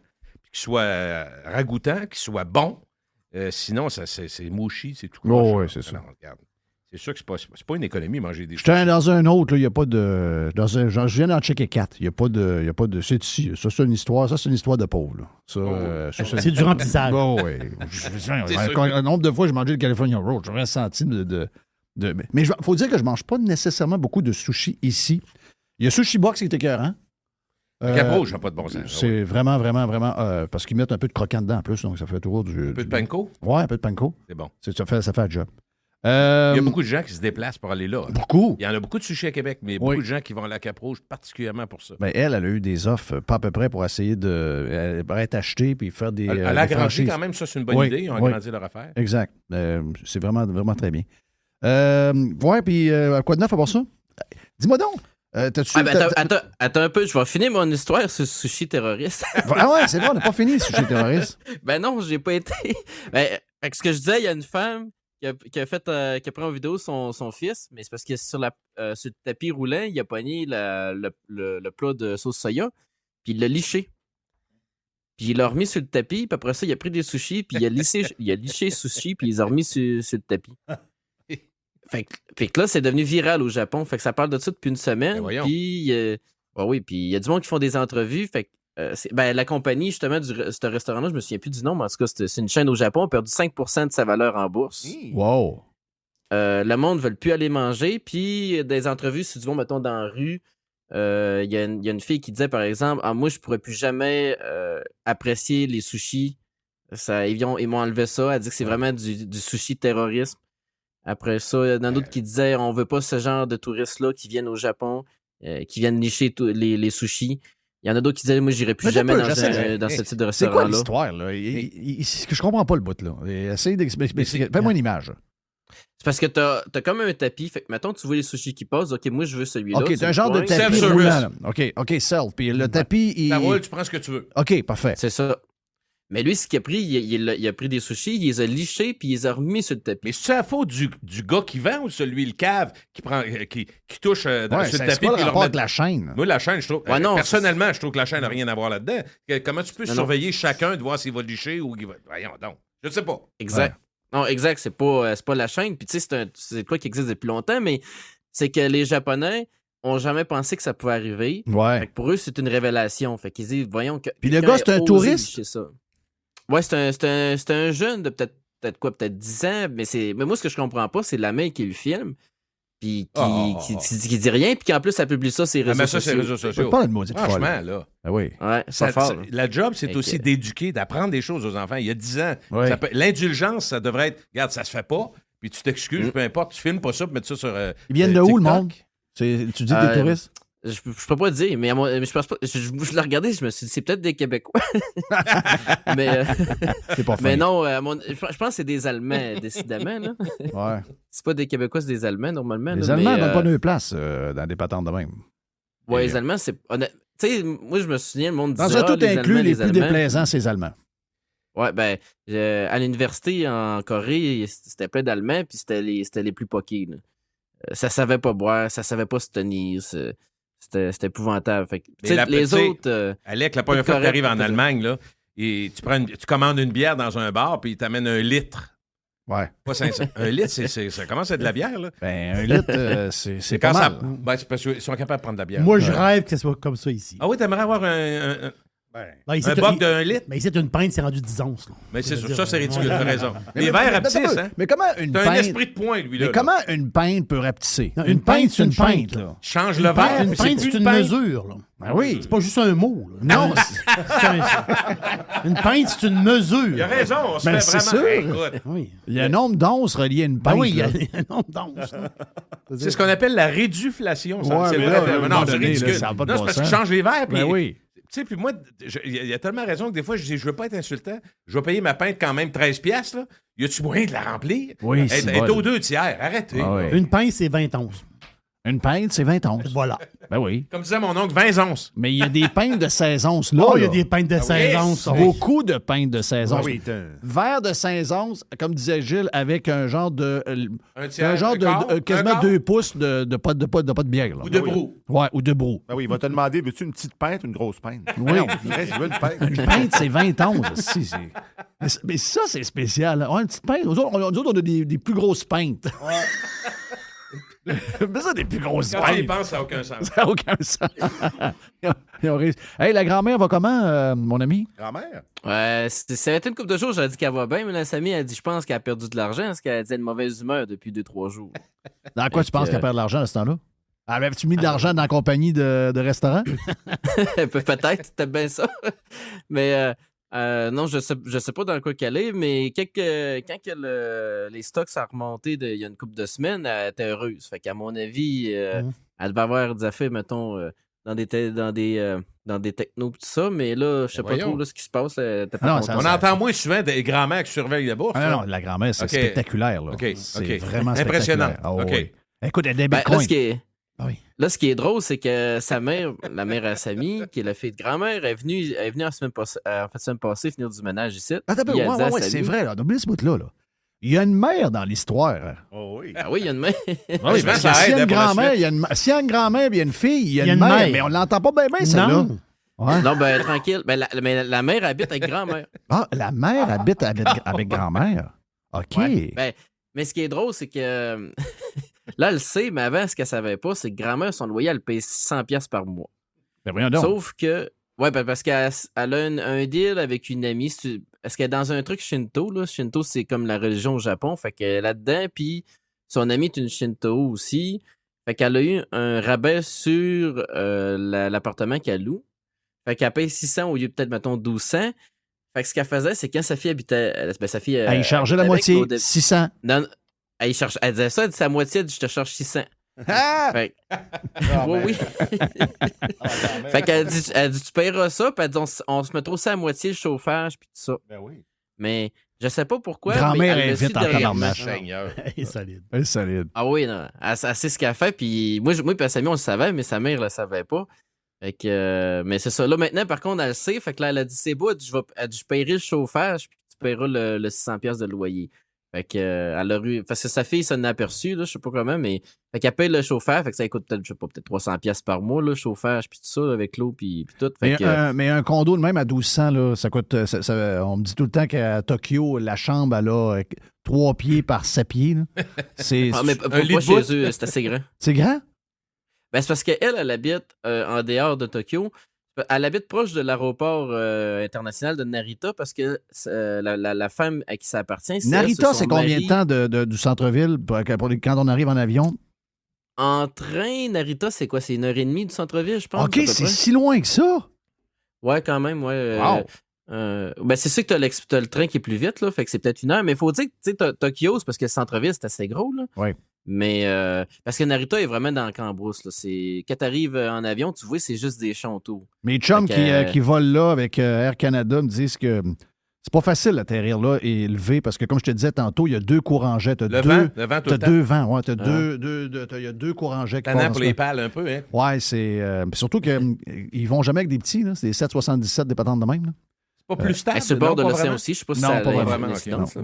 qu'ils soient ragoûtants, qu'ils soient bons, sinon, c'est mouchi, c'est tout. Oh, oui, c'est ça. Non, regarde. C'est sûr que c'est pas une économie, manger des J'étais dans un autre, il n'y a pas de. Je viens d'en checker 4. Il n'y a pas de. C'est ici. Ça, c'est une histoire. Ça, c'est une histoire de pauvre. Là. Ça, C'est du remplissage. Bon, oui. Un nombre de fois, j'ai mangé le California Roll. J'aurais senti Mais il faut dire que je ne mange pas nécessairement beaucoup de sushi ici. Il y a Sushi Box qui est écœurant. Le Cap Rouge n'a pas de bon sens. C'est vraiment, vraiment, vraiment. Parce qu'ils mettent un peu de croquant dedans en plus, donc ça fait toujours du. Un peu de panko? Ouais, un peu de panko. C'est bon. Ça fait le job. Il y a beaucoup de gens qui se déplacent pour aller là. Beaucoup. Il y en a beaucoup de sushis à Québec, mais il y a beaucoup de gens qui vont à la Cap Rouge particulièrement pour ça. Ben, elle a eu des offres pas à peu près pour essayer de être achetée puis faire des. Elle a des agrandi franchises. quand même, ça c'est une bonne idée. Ils ont agrandi leur affaire. Exact. C'est vraiment, vraiment très bien. Ouais, puis quoi de neuf à part ça? Dis-moi donc. T'as-tu. Attends un peu, je vais finir mon histoire sur le sushi terroriste. Ah ouais, c'est vrai, on n'a pas fini le sushi terroriste. Ben non, j'ai pas été. Fait que ce que je disais, il y a une femme qui a pris en vidéo son fils, mais c'est parce que sur le tapis roulant, il a pogné le plat de sauce soya, puis il l'a liché. Puis il l'a remis sur le tapis, puis après ça, il a pris des sushis, puis il a liché le sushi, puis il les a remis sur le tapis. Fait que là, c'est devenu viral au Japon. Fait que ça parle de ça depuis une semaine. Puis, puis il y a du monde qui font des entrevues. Fait que la compagnie, justement, de ce restaurant-là, je me souviens plus du nom, mais en tout cas, c'est une chaîne au Japon, a perdu 5% de sa valeur en bourse. Wow! Le monde ne veut plus aller manger. Puis, des entrevues, si du monde, mettons, dans la rue, il y a une fille qui disait, par exemple, moi, je pourrais plus jamais apprécier les sushis. Ils m'ont enlevé ça. Elle dit que c'est vraiment du sushi terrorisme. Après ça, il y en a d'autres qui disaient on veut pas ce genre de touristes-là qui viennent au Japon, qui viennent licher les sushis. Il y en a d'autres qui disaient moi, j'irai plus jamais dans ce type de restaurant-là. C'est quoi l'histoire, là? Je comprends pas le bout, là. Essaye d'expliquer. Fais-moi une image. C'est parce que t'as comme un tapis. Fait que, mettons, tu vois les sushis qui passent. OK, moi, je veux celui-là. OK, t'as un genre de tapis roulant. Là. OK, self. Puis le tapis, il... Ça roule, tu prends ce que tu veux. OK, parfait. C'est ça. Mais lui, ce qu'il a pris, il a pris des sushis, il les a lichés, puis il les a remis sur le tapis. Mais c'est la faute du gars qui vend ou celui, le cave, qui touche sur le tapis? C'est pas le rapport avec la chaîne. Moi, la chaîne, je trouve... personnellement, je trouve que la chaîne n'a rien à voir là-dedans. Comment tu peux surveiller chacun de voir s'il va licher ou qu'il va... Voyons donc. Je ne sais pas. Exact. Ouais. Non, exact. C'est pas la chaîne. Puis tu sais, c'est quoi qui existe depuis longtemps, mais c'est que les Japonais ont jamais pensé que ça pouvait arriver. Ouais. Fait que pour eux, c'est une révélation. Fait qu'ils disent, voyons... Puis le gars, c'est un touriste? Ça. Ouais, c'est un jeune de peut-être 10 ans, mais moi, ce que je comprends pas, c'est la mère qui le filme, puis qui dit rien, puis qu'en plus, ça publie ça sur les réseaux sociaux. Ça, c'est les réseaux sociaux. Pas de maudite Franchement, folle. là. Ah oui. Ouais, c'est fort. La job, c'est aussi d'éduquer, d'apprendre des choses aux enfants. Il y a 10 ans, oui. L'indulgence, ça devrait être, regarde, ça se fait pas, puis tu t'excuses, peu importe, tu filmes pas ça, puis mettre ça sur Ils viennent de où, le monde? Tu dis des touristes? Je peux pas te dire, mais je pense pas. Je l'ai regardé, je me suis dit, c'est peut-être des Québécois. mais c'est pas mais non, je pense que c'est des Allemands, décidément. Là. Ouais. C'est pas des Québécois, c'est des Allemands, normalement. Les Allemands n'ont pas de place dans des patentes de même. Ouais, les Allemands, c'est. Tu sais, moi, je me souviens, le monde disait. Dans un tout inclus, les plus déplaisants, c'est les Allemands. Ouais, à l'université en Corée, c'était plein d'Allemands, puis c'était les plus pokés. Ça savait pas boire, ça savait pas se tenir. C'était épouvantable. Fait que, les autres. Alec, la première fois que tu arrives en Allemagne, là, et tu commandes une bière dans un bar, puis ils t'amènent 1 litre Ouais. Pas 500. Un litre, ça commence à être de la bière, là. Ben, un litre, c'est Quand pas ça. mal. Ben, c'est parce qu'ils sont capables de prendre de la bière. Moi, je rêve que ce soit comme ça ici. Ah oui, t'aimerais avoir Là, ici, un boc de 1 litre? Mais ici, une pinte, c'est rendu 10 onces. Là. Mais c'est dire, ça, c'est ridicule, ouais. t'as raison. Les verres rapetissent, hein? Mais comment une T'as un pinte... esprit de point, lui, là. Mais comment une pinte peut rapetisser? Non, une pinte, c'est une pinte, là. Change le verre, Une puis pinte, plus c'est une mesure. Là. Ben oui. C'est pas juste un mot. Là. Non, Une pinte, c'est une mesure. Il a raison, on se Ben, fait c'est vraiment... sûr. Écoute, Oui. il y a un nombre d'onces relié à une pinte. Ben oui, il y a là. un nombre d'onces. là. c'est ce qu'on appelle la réduflation. Ouais, c'est mais vrai. là, à un non, moment c'est donné, ridicule. là, ça a pas de Non, bon c'est parce sens. qu'ils changent les verres, puis... Ben oui. Tu sais, puis moi, il y a tellement raison que des fois, je dis, je veux pas être insultant. Je vais payer ma pinte quand même 13$, là. Y a-tu moyen de la remplir? Oui, Elle c'est est bon. aux 2 tiers. Arrêtez. Ah oui. Une pinte, c'est 20 onces. Une pinte, c'est 20 onces. Voilà. Ben oui. Comme disait mon oncle, 20 onces. Mais il y a des pintes de 16 onces, là. Oh, il y a là. des pintes de 16 onces. oui. Beaucoup de pintes de 16 Ah onces. oui, Verre de 16 onces, comme disait Gilles, avec un genre de... Un tiers, un genre un quart, de quasiment un quart. 2 pouces de pas de bière. Là. Ou de brou. Ouais, ou de brou. Ben oui, il va te demander, veux-tu une petite pinte ou une grosse pinte? Oui. Non, je dirais, je veux une pinte. Une pinte, c'est 20 onces. Si, mais ça, c'est spécial. Là. Ouais, une petite pinte. Nous autres, on a des plus grosses pintes. Mais ça, des plus grosses Quand tu y pintes. penses, ça n'a aucun sens. Ça n'a aucun sens. Ils ont réussi. Hey, la grand-mère va comment, mon ami? Grand-mère? Ouais, ça a été une couple de jours, j'avais dit qu'elle va bien, mais la Samy a dit, je pense qu'elle a perdu de l'argent parce qu'elle a dit une mauvaise humeur depuis 2-3 jours. Dans quoi tu penses qu'elle perd de l'argent à ce temps-là? Avais-tu mis de l'argent dans la compagnie de restaurant? Peut-être, c'était bien ça. Mais non, je sais pas dans quoi qu'elle est, mais quand les stocks sont remontés il y a une couple de semaines, elle était heureuse. Fait qu'à mon avis, elle devait avoir des affaires, mettons, dans des technos et tout ça, mais là, je sais pas voyons. trop là, ce qui se passe. Là, t'es pas Non, contente. On entend moins souvent des grands-mères qui surveillent la bourse. Ah, non, la grand-mère, c'est OK. spectaculaire. Là. OK, C'est OK. vraiment Impressionnant. spectaculaire. Ah, OK. oui. Écoute, elle a des Ben, bitcoins. Ah oui. là, ce qui est drôle, c'est que sa mère, la mère à Samy, qui est la fille de grand-mère, est venue la semaine passée finir du ménage ici. Attends, Puis elle dit à ouais, Samy- c'est vrai. Là. Oublie ce bout-là. Là. Il y a une mère dans l'histoire. Hein. Oh oui. Ah oui, il y a une mère. Oui, Souvent, parce ça que s'il y aide, a hein, une pour la grand-mère, suite. s'il y a une grand-mère et il y a une fille, il y a une mère. Mais on l'entend pas bien, celle-là. Non. Ouais. Non, ben tranquille. Ben, mais la mère habite avec grand-mère. Ah, la mère habite avec grand-mère. OK. Ouais. Ben, mais ce qui est drôle, c'est que là, elle le sait, mais avant, ce qu'elle savait pas, c'est que grand-mère, son loyer, elle paye 600$ par mois. Ben voyons donc. Sauf que, ouais, ben, parce qu'elle a un deal avec une amie. Est-ce qu'elle est dans un truc Shinto, là? Shinto, c'est comme la religion au Japon. Fait qu'elle est là-dedans, puis son amie est une Shinto aussi. Fait qu'elle a eu un rabais sur l'appartement qu'elle loue. Fait qu'elle paye 600 au lieu de peut-être, mettons, 1200. Fait que ce qu'elle faisait, c'est quand sa fille habitait... Ben, sa fille... Elle chargeait la avec moitié, au dé- 600. 600. Non, elle disait ça, elle dit sa moitié, elle dit, je te charge 600. Ah! Fait que- oui, oui. Fait qu'elle dit, tu payeras ça, puis elle dit, on se mettra aussi à moitié le chauffage, puis tout ça. Ben oui. Mais je sais pas pourquoi. Grand-mère mais elle est le vite sait en dernièrement. tabarnak. Seigneur. Elle est solide. Elle est solide. Ah oui, non. Elle sait ce qu'elle fait, puis moi puis Samy, on le savait, mais sa mère le savait pas. Fait que, mais c'est ça. Là, maintenant, par contre, elle le sait. Fait que là, elle a dit, c'est beau, elle dit, je paierai le chauffage, puis tu paieras le 600$ de loyer. Fait que, elle a eu, parce que sa fille s'en a aperçu, là, je sais pas comment, mais, fait qu'elle paye le chauffage, fait que ça coûte peut-être, je sais pas, peut-être 300$ par mois, le chauffage, puis tout ça, là, avec l'eau, puis tout. Fait Mais un condo de même à 1200, là, ça coûte. On me dit tout le temps qu'à Tokyo, la chambre, elle a 3 pieds par 7 pieds. Là. C'est mais un lit pourquoi de chez eux, c'est assez grand? c'est grand? Ben, c'est parce qu'elle, elle habite en dehors de Tokyo. Elle habite proche de l'aéroport international de Narita parce que la femme à qui ça appartient, Narita, c'est combien de temps du centre-ville quand on arrive en avion? En train, Narita, c'est quoi? C'est 1h30 du centre-ville, je pense. OK, à peu c'est près. si loin que ça. Ouais, quand même, ouais. Wow. Ben, c'est sûr que t'as le train qui est plus vite, là, fait que c'est peut-être 1 heure, mais il faut dire que tu sais, Tokyo, c'est parce que le centre-ville, c'est assez gros, là. Ouais. Mais parce que Narita est vraiment dans le cambrousse, là. Quand t'arrives en avion, tu vois, c'est juste des champs autour. Mes chums Fait que, qui volent là avec Air Canada me disent que c'est pas facile d'atterrir là et lever parce que, comme je te disais tantôt, il y a 2 courants jets. Le vent tout T'as le temps. 2 vents, ouais. Il y a 2 courants jets qui Tannant passent pour dans les ce- pales un peu, hein? Ouais, c'est. Surtout qu'ils vont jamais avec des petits, là. C'est des 777 des patentes de même. Là. C'est pas plus stable. Elle est sur le bord non, de pas l'océan vraiment? aussi, je sais pas si Non, ça pas a vraiment, une ok, incidence, là.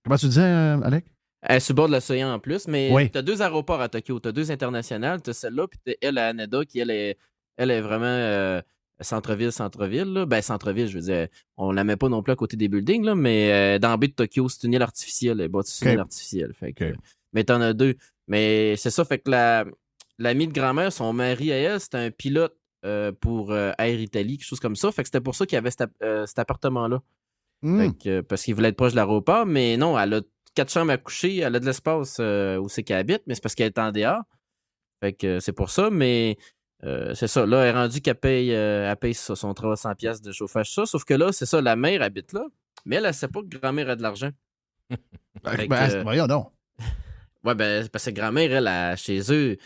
Comment tu disais, Alec? Elle est sur le bord de l'océan en plus, mais Oui. tu as 2 aéroports à Tokyo. Tu as 2 internationales. Tu as celle-là, puis tu as elle à Haneda, qui, elle est vraiment centre-ville, là. Ben, centre-ville, je veux dire, on la met pas non plus à côté des buildings, là, mais dans la baie de Tokyo, c'est une île artificielle, elle est bâtie sur une île artificielle. Fait que, mais t'en as 2. Mais c'est ça, fait que l'ami de grand-mère, son mari à elle, c'était un pilote pour Air Italie, quelque chose comme ça. Fait que c'était pour ça qu'il y avait cet appartement-là. Fait que, parce qu'il voulait être proche de l'aéroport, mais non, elle a 4 chambres à coucher, elle a de l'espace où c'est qu'elle habite, mais c'est parce qu'elle est en dehors. Fait que c'est pour ça, mais c'est ça. Là, elle est rendue qu'elle paye son 300$ de chauffage, ça. Sauf que là, c'est ça, la mère habite là, mais elle sait pas que grand-mère a de l'argent. Voyons donc. Ouais, ben, parce que grand-mère, elle, chez eux,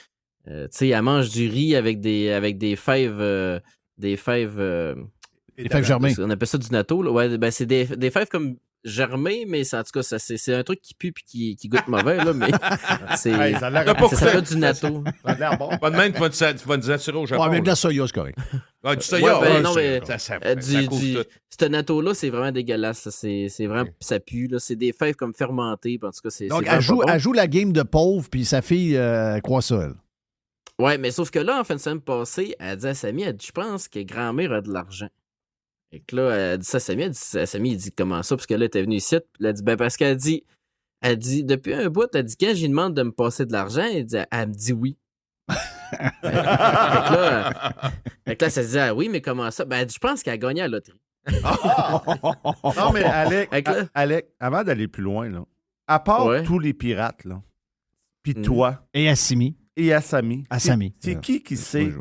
tu sais, elle mange du riz avec des fèves. Des fèves germées. On appelle ça du natto. Là. Ouais, ben, c'est des fèves comme germées, mais en tout cas, c'est un truc qui pue et qui goûte mauvais, là, mais c'est ça a l'air ça s'appelle du natto. Ça a l'air bon. Pas de même, tu vas nous assurer au Japon. Ouais, avec de la soya, c'est correct. Ah, du soya, ouais, ben, non, mais ça couvre tout. ce natto-là, c'est vraiment dégueulasse. C'est vraiment, ça pue. Là. C'est des fèves comme fermentées. En tout cas, c'est Donc, c'est vraiment pas elle joue la game de pauvre, puis sa fille croit ça, elle. Ouais, mais sauf que là, en fin de semaine passée, elle dit à Samy, elle dit, je pense que grand-mère a de l'argent. Et que là, elle dit ça à Samy, il dit comment ça, parce que là, elle était venue ici, puis elle dit, ben parce qu'elle dit, depuis un bout, elle dit, quand j'y demande de me passer de l'argent, elle me dit oui. fait que là, ça se dit, ah oui, mais comment ça? Ben, elle dit, je pense qu'elle a gagné à la loterie. Non, mais Alec, avant d'aller plus loin, là, à part tous les pirates, là, puis toi. Et Assimi. Et Asami. Assami. C'est qui sait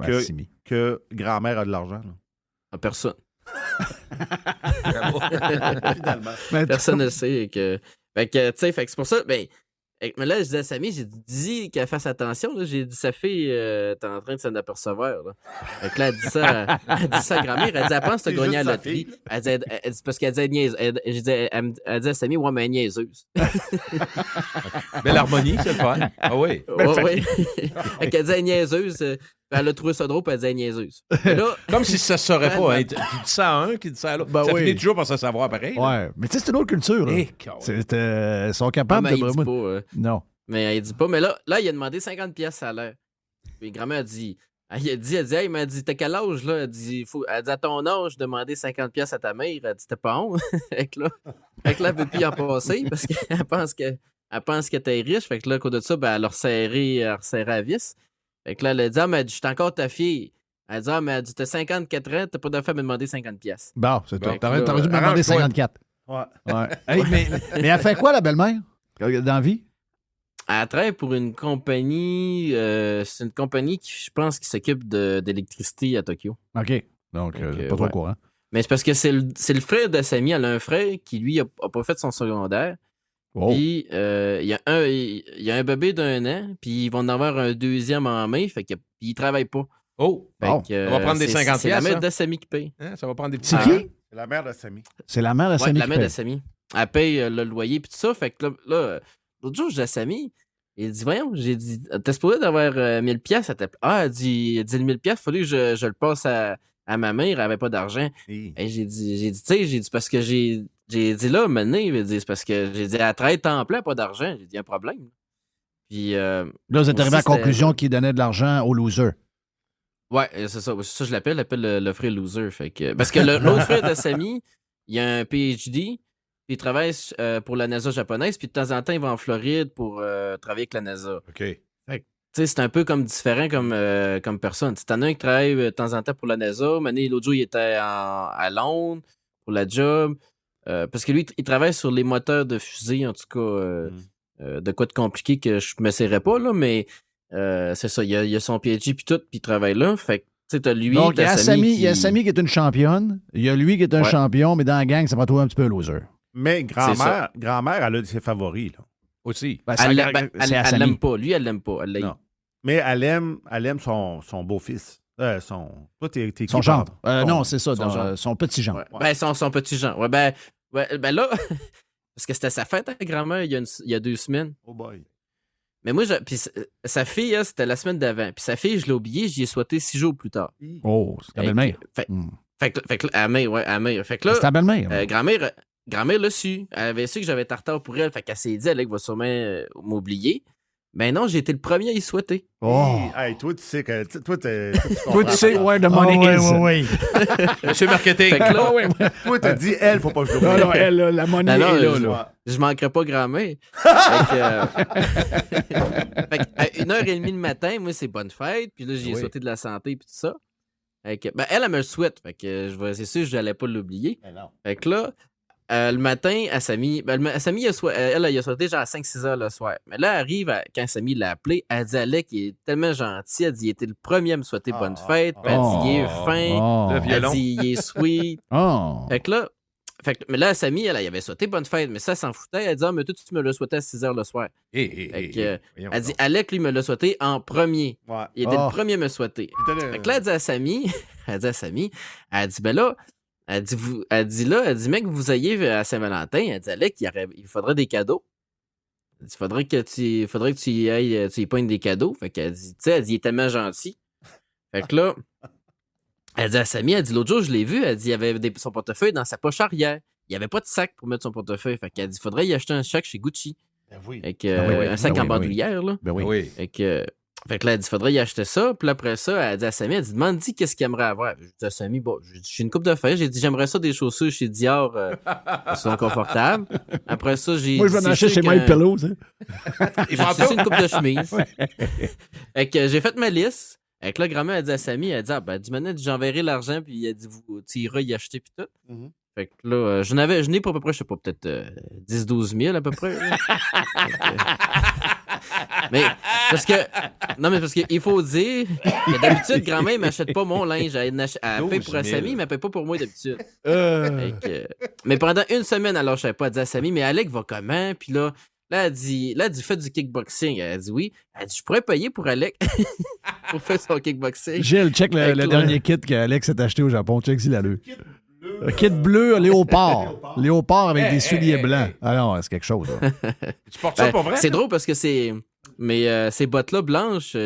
que grand-mère a de l'argent, là? Ah, personne. Finalement. Personne ne le sait. Fait que, tu sais, c'est pour ça, mais là, je disais à Samy, j'ai dit qu'elle fasse attention. Là. J'ai dit, sa fille, t'es en train de s'en apercevoir. Là. Fait que là, elle dit ça à grand-mère. Elle dit, elle pense que t'as gagné à la loterie. Elle dit, parce qu'elle disait niaiseuse. Elle dit à Samy, ouais, mais elle est niaiseuse. Belle harmonie, c'est le fun. Ah oui. Ouais. Fait qu'elle disait niaiseuse. Elle a trouvé ça drôle, puis elle disait niaiseuse. Là, comme si ça se saurait pas. Hein. Qui dit ça à un, qui dit ça à l'autre. Ça finit toujours par se savoir pareil. Ouais, mais tu sais, c'est une autre culture. Ils sont capables de... dit pas, non. Mais elle dit pas. Mais là, il a demandé 50$ salaire. Puis grand-mère a dit... Elle m'a dit, t'as quel âge, là? Elle dit, à ton âge, demander 50$ à ta mère. Elle dit, t'es pas honte. Fait que là, elle veut plus en passer parce qu'elle pense que t'es riche. Fait que là, à cause de ça, ben, elle a resserré à vis. Fait que là, elle a dit, mais je suis encore ta fille. Elle dit, mais t'as 54 ans, t'as pas d'affaire à me demander 50$. Bon, c'est toi. T'aurais dû me demander 54. Ouais. Hey, mais elle fait quoi, la belle-mère, dans la vie? Elle travaille pour une compagnie, c'est une compagnie qui, je pense, qui s'occupe d'électricité à Tokyo. OK. Donc, pas trop au courant. Mais c'est parce que c'est le frère de Samy. Elle a un frère qui, lui, a pas fait son secondaire. Oh. Puis, il y a un bébé d'1 an, puis ils vont en avoir un deuxième en mai, fait qu'il ne travaille pas. Oh! On va prendre des 50$. C'est la mère de Samy qui paye. Hein, ça va prendre des petits. C'est qui? C'est la mère de Samy. C'est la mère de Samy. La mère de Samy. Elle paye le loyer, puis tout ça. Fait que là l'autre jour, je dis à Samy, il dit, voyons, j'ai dit, t'es supposé d'avoir 1000$. Elle dit le 1000$, il fallait que je le passe à ma mère, elle n'avait pas d'argent. Et j'ai dit, parce que j'ai dit là, maintenant, c'est parce que j'ai dit, elle travaille temps plein, pas d'argent. J'ai dit, un problème. Puis. Là, vous êtes arrivé à la conclusion qu'il donnait de l'argent aux losers. Ouais, c'est ça. Ça, je l'appelle le frère loser. Fait que, parce que l'autre frère de Samy, il a un PhD, puis il travaille pour la NASA japonaise, puis de temps en temps, il va en Floride pour travailler avec la NASA. OK. C'est un peu comme différent comme personne. T'en as un qui travaille de temps en temps pour la NASA. L'autre jour, il était à Londres pour la job. Parce que lui, il travaille sur les moteurs de fusée, en tout cas, de quoi de compliqué que je me serrais pas, là, mais c'est ça, il y a son PhD puis tout, puis il travaille là. Fait que, tu sais, t'as lui, donc, il y a Samy qui est une championne, il y a lui qui est un champion, mais dans la gang, ça va trouver un petit peu loser. Mais grand-mère, elle a ses favoris, là. Aussi. Ben, elle l'aime pas. Lui, elle l'aime pas. Elle l'aime. Mais elle aime son beau-fils. Toi, t'es son gendre. Non, c'est ça, son petit gendre. Ouais. Ben, son petit gendre. Ouais, ben là, parce que c'était sa fête à grand-mère il y a 2 semaines. Oh boy. Mais moi, puis sa fille, c'était la semaine d'avant. Puis sa fille, je l'ai oublié, j'y ai souhaité 6 jours plus tard. Oh, c'est ta belle-mère. Fait que à mère. Fait que là, c'est ta belle-mère. Grand-mère l'a su. Elle avait su que j'avais tartare pour elle. Fait qu'elle s'est dit, elle va sûrement m'oublier. Ben non, j'ai été le premier à y souhaiter. Oh. Hey, toi, tu sais que. Toi, Toi, tu sais where the money is. Oui. Monsieur Marketing. Fait que là, Toi, t'as dit, elle, faut pas que je Non, l'oublie. non, elle, là, la monnaie Non, non, est là, là. je manquerais pas grand-mère. Fait que, à 1h30 le matin, moi, c'est bonne fête. Puis là, j'ai souhaité de la santé et tout ça. Fait que, ben, elle me le souhaite. Fait que c'est sûr, je n'allais pas l'oublier. Fait que là, le matin, Assami, elle a souhaité genre à 5-6 heures le soir. Mais là, elle arrive, quand Assami l'a appelé, elle dit Alec, il est tellement gentil. Elle dit il était le premier à me souhaiter bonne fête. Puis elle dit il est fin. Le Elle violon. dit il est sweet. Oh. Mais là, Assami, elle avait souhaité bonne fête, mais ça, elle s'en foutait. Elle dit mais toi, tu me l'as souhaité à 6 heures le soir. Elle dit Alec, lui, me l'a souhaité en premier. Ouais. Il était le premier à me souhaiter. Fait que là, elle dit à Assami, elle dit ben là, elle dit mec, vous ayez à Saint-Valentin, elle dit Alec, il faudrait des cadeaux. Elle dit, faudrait que tu y pognes des cadeaux. Fait qu'elle dit, tu sais, elle dit, il est tellement gentil. Fait que là, elle dit à Samy, elle dit, l'autre jour, je l'ai vu, elle dit, il avait son portefeuille dans sa poche arrière. Il n'y avait pas de sac pour mettre son portefeuille. Fait qu'elle dit, il faudrait y acheter un sac chez Gucci. Ben oui. Fait que, un sac en bandoulière, là. Ben oui. Fait que là, elle dit, faudrait y acheter ça. Puis après ça, elle dit à Samy, elle dit, demande-y qu'est-ce qu'il aimerait avoir. Je dis à Samy, bon, j'ai une coupe de feuilles. J'ai dit, j'aimerais ça des chaussures chez Dior, qui sont confortables. Après ça, j'ai Moi, je vais en acheter chez My Pillow, ça. J'ai acheté une coupe de chemise. Fait que j'ai fait ma liste. Fait que là, grand-mère a dit à Samy, elle dit, du manette, j'enverrai l'argent, puis elle dit, tu iras y acheter, puis tout. Mhm. Fait que là, je n'ai pas à peu près, je sais pas, peut-être 10-12 000 à peu près. Mais parce qu'il faut dire que d'habitude, grand-mère ne m'achète pas mon linge. Elle paye pour Samy, mais elle paye pas pour moi d'habitude. Mais pendant une semaine, alors je savais pas, elle dit à Samy, mais Alec va comment? Puis là, elle dit, fais du kickboxing. Elle dit oui. Elle dit, je pourrais payer pour Alec pour faire son kickboxing. Gilles, check le dernier kit qu'Alex s'est acheté au Japon. Check s'il a le. Kit bleu, léopard. Léopard avec des souliers blancs. Ah non, c'est quelque chose. Tu portes ça pour vrai? C'est drôle parce que ces bottes-là blanches,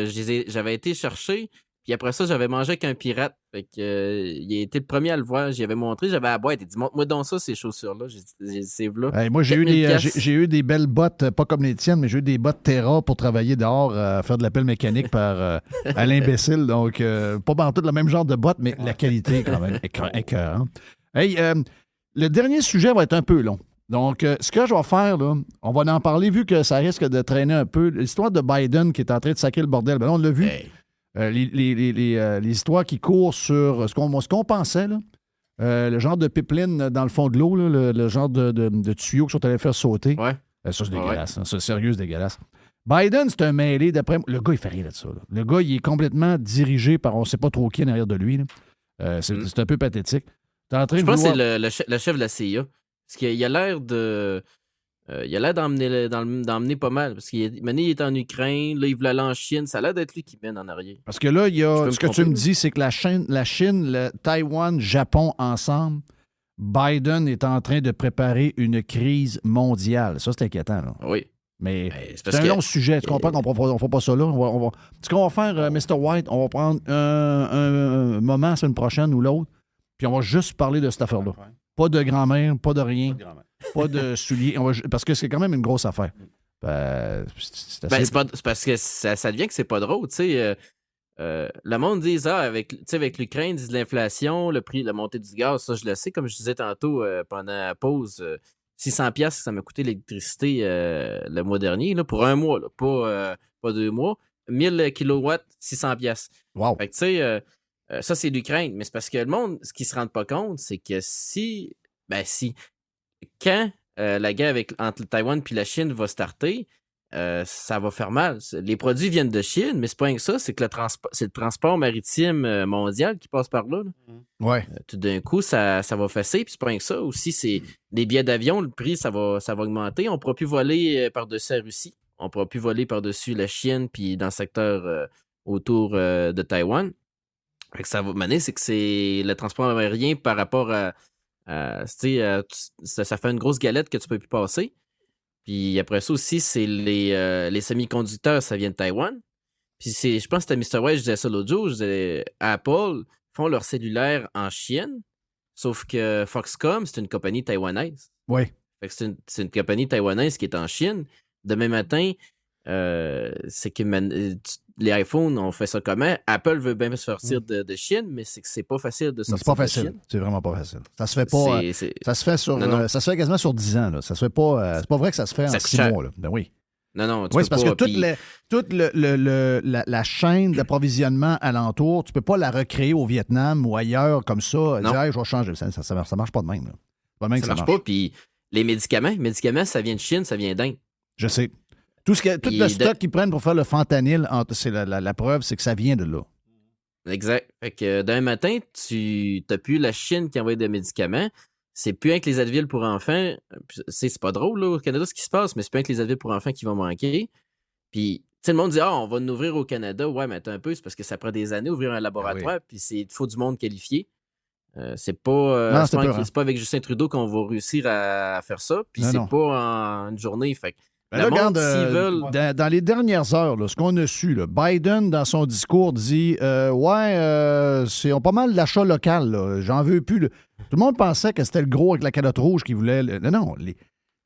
j'avais été chercher. Puis après ça, j'avais mangé avec un pirate. Fait que, il a été le premier à le voir. J'y avais montré, j'avais la boîte. Il dit, montre-moi donc ça, ces chaussures-là. J'ai dit, c'est là. Hey, moi, j'ai eu des belles bottes, pas comme les tiennes, mais j'ai eu des bottes Terra pour travailler dehors, faire de l'appel mécanique par Alain Bécile. Donc, pas partout le même genre de bottes, mais la qualité, quand même, écœurante. Hey, le dernier sujet va être un peu long. Donc, ce que je vais faire, là, on va en parler vu que ça risque de traîner un peu. L'histoire de Biden qui est en train de sacrer le bordel, ben là, on l'a vu. Hey. Les histoires qui courent sur ce qu'on pensait, là. Le genre de pipeline dans le fond de l'eau, là, le genre de tuyau qu'ils sont allés faire sauter. Ouais. Ça, c'est dégueulasse. Hein, c'est sérieux, c'est dégueulasse. Biden, c'est un mêlé d'après. Le gars, il fait rien de ça. Là. Le gars, il est complètement dirigé par on ne sait pas trop qui en arrière de lui. Là. C'est un peu pathétique. T'es en train Je de pense vouloir... que c'est le chef de la CIA. Parce qu'il a l'air de. Il a l'air d'emmener pas mal. Parce qu'il est en Ukraine, là, il voulait aller en Chine. Ça a l'air d'être lui qui mène en arrière. Parce que là, ce que tu me tromper, dis, c'est que la Chine, le Taïwan, Japon ensemble, Biden est en train de préparer une crise mondiale. Ça, c'est inquiétant. Là. Oui. Mais c'est un long sujet. Tu comprends qu'on ne fera pas ça là? Ce qu'on va faire, Mr. White, on va prendre un moment la semaine prochaine ou l'autre, puis on va juste parler de cette affaire-là. Ouais. Pas de grand-mère, pas de rien. Pas de grand-mère. Pas de souliers. Parce que c'est quand même une grosse affaire. C'est assez... C'est parce que ça devient que c'est pas drôle. Tu sais, le monde dit avec l'Ukraine, ils disent l'inflation, le prix, la montée du gaz. Ça, je le sais. Comme je disais tantôt pendant la pause, 600$, ça m'a coûté l'électricité le mois dernier, là, pour un mois, là, pas 2 mois. 1000 kilowatts, 600$. Wow. Fait que, tu sais, ça, c'est l'Ukraine. Mais c'est parce que le monde, ce qu'ils se rendent pas compte, c'est que quand la guerre entre Taïwan et la Chine va starter, ça va faire mal. Les produits viennent de Chine, mais c'est pas rien que ça, c'est que c'est le transport maritime mondial qui passe par là. Ouais. Tout d'un coup, ça va fesser, puis c'est pas rien que ça. Aussi, c'est les billets d'avion, le prix, ça va augmenter. On ne pourra plus voler par-dessus la Russie. On ne pourra plus voler par-dessus la Chine, puis dans le secteur autour de Taïwan. Fait que ça va mener, c'est que c'est le transport aérien par rapport à ça fait une grosse galette que tu peux plus passer. Puis après ça aussi, c'est les semi-conducteurs, ça vient de Taïwan. Puis je pense que c'était Mr. White, je disais ça l'autre jour, je disais Apple font leur cellulaire en Chine, sauf que Foxconn, c'est une compagnie taïwanaise. Oui. Fait que c'est une compagnie taïwanaise qui est en Chine. Demain matin, c'est que les iPhones, on fait ça comment? Apple veut bien se sortir de Chine, mais c'est que c'est pas facile de sortir C'est pas de facile. Chine. C'est vraiment pas facile. Ça se fait pas. Ça se fait ça se fait quasiment sur 10 ans. Là. Ça se fait pas. C'est pas vrai que ça se fait en 6 mois. Là. Ben oui. Non, oui, c'est parce que toute la chaîne d'approvisionnement alentour, tu peux pas la recréer au Vietnam ou ailleurs comme ça. Dire, hey, je vais changer. Ça marche pas de même. Là. Pas de même ça marche pas. Puis les médicaments, ça vient de Chine, ça vient d'Inde. Je sais. Tout le stock qu'ils prennent pour faire le fentanyl, c'est la preuve, c'est que ça vient de là. Exact. Fait que d'un matin, tu n'as plus la Chine qui envoie des médicaments. C'est plus avec les Advil pour enfants. C'est pas drôle là, au Canada ce qui se passe, mais c'est plus avec les Advil pour enfants qui vont manquer. Puis, tu sais, le monde dit on va nous ouvrir au Canada. Ouais, mais attends un peu, c'est parce que ça prend des années ouvrir un laboratoire, puis il faut du monde qualifié. C'est pas, pas avec Justin Trudeau qu'on va réussir à faire ça. Puis c'est pas en une journée. Fait que là, regarde, dans les dernières heures, là, ce qu'on a su, là, Biden, dans son discours, dit c'est pas mal l'achat local. Là. J'en veux plus. Tout le monde pensait que c'était le gros avec la calotte rouge qui voulait. Non.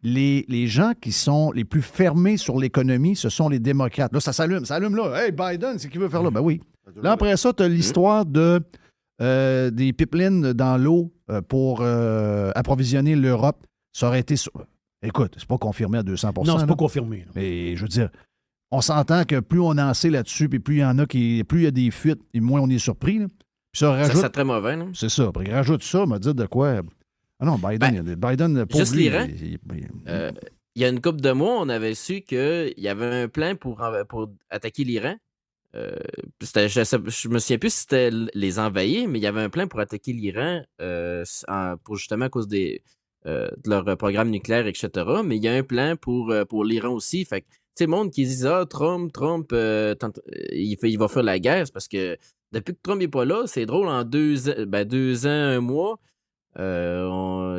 Les gens qui sont les plus fermés sur l'économie, ce sont les démocrates. Là, ça s'allume là. Hey, Biden, c'est qui veut faire là? Ben oui. Là, après ça, tu as l'histoire des pipelines dans l'eau pour approvisionner l'Europe. Ça aurait été... Écoute, c'est pas confirmé à 200%. Non, c'est pas confirmé. Là. Mais je veux dire, on s'entend que plus on en sait là-dessus, puis plus il y en a plus il y a des fuites, et moins on est surpris. Là. Puis ça rajoute... c'est très mauvais, non? C'est ça. Puis rajoute ça, m'a dit de quoi... Ah non, Biden pour juste lui... l'Iran. Il y a une couple de mois, on avait su qu'il y avait un plan pour attaquer l'Iran. Je me souviens plus si c'était les envahir, mais il y avait un plan pour attaquer l'Iran pour justement à cause de leur programme nucléaire, etc. Mais il y a un plan pour l'Iran aussi. Fait que, tu sais, le monde qui dit Trump, il va faire la guerre, c'est parce que depuis que Trump n'est pas là, c'est drôle, en 2 ans, 1 mois,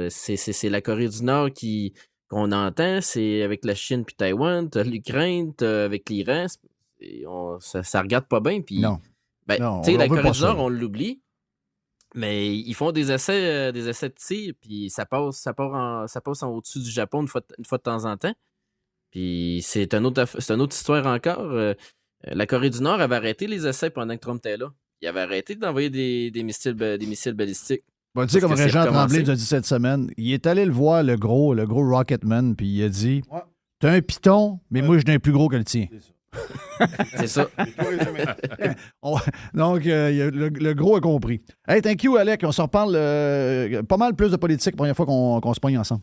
c'est la Corée du Nord qu'on entend, c'est avec la Chine puis Taïwan, t'as l'Ukraine, t'as avec l'Iran, ça regarde pas bien. Puis, non. Tu sais, la Corée du Nord, on l'oublie. Mais ils font des essais de tir, puis ça passe en au-dessus du Japon une fois de temps en temps. Puis c'est une autre histoire encore. La Corée du Nord avait arrêté les essais pendant que Trump était là. Il avait arrêté d'envoyer des missiles balistiques. Tu sais, comme Régent Tremblay nous a dit cette semaine, il est allé le voir, le gros Rocketman, puis il a dit t'as un piton, mais moi, je n'ai un plus gros que le tien. C'est ça. Donc, le gros a compris. Hey, thank you, Alec. On s'en reparle pas mal plus de politique la première fois qu'on se pogne ensemble.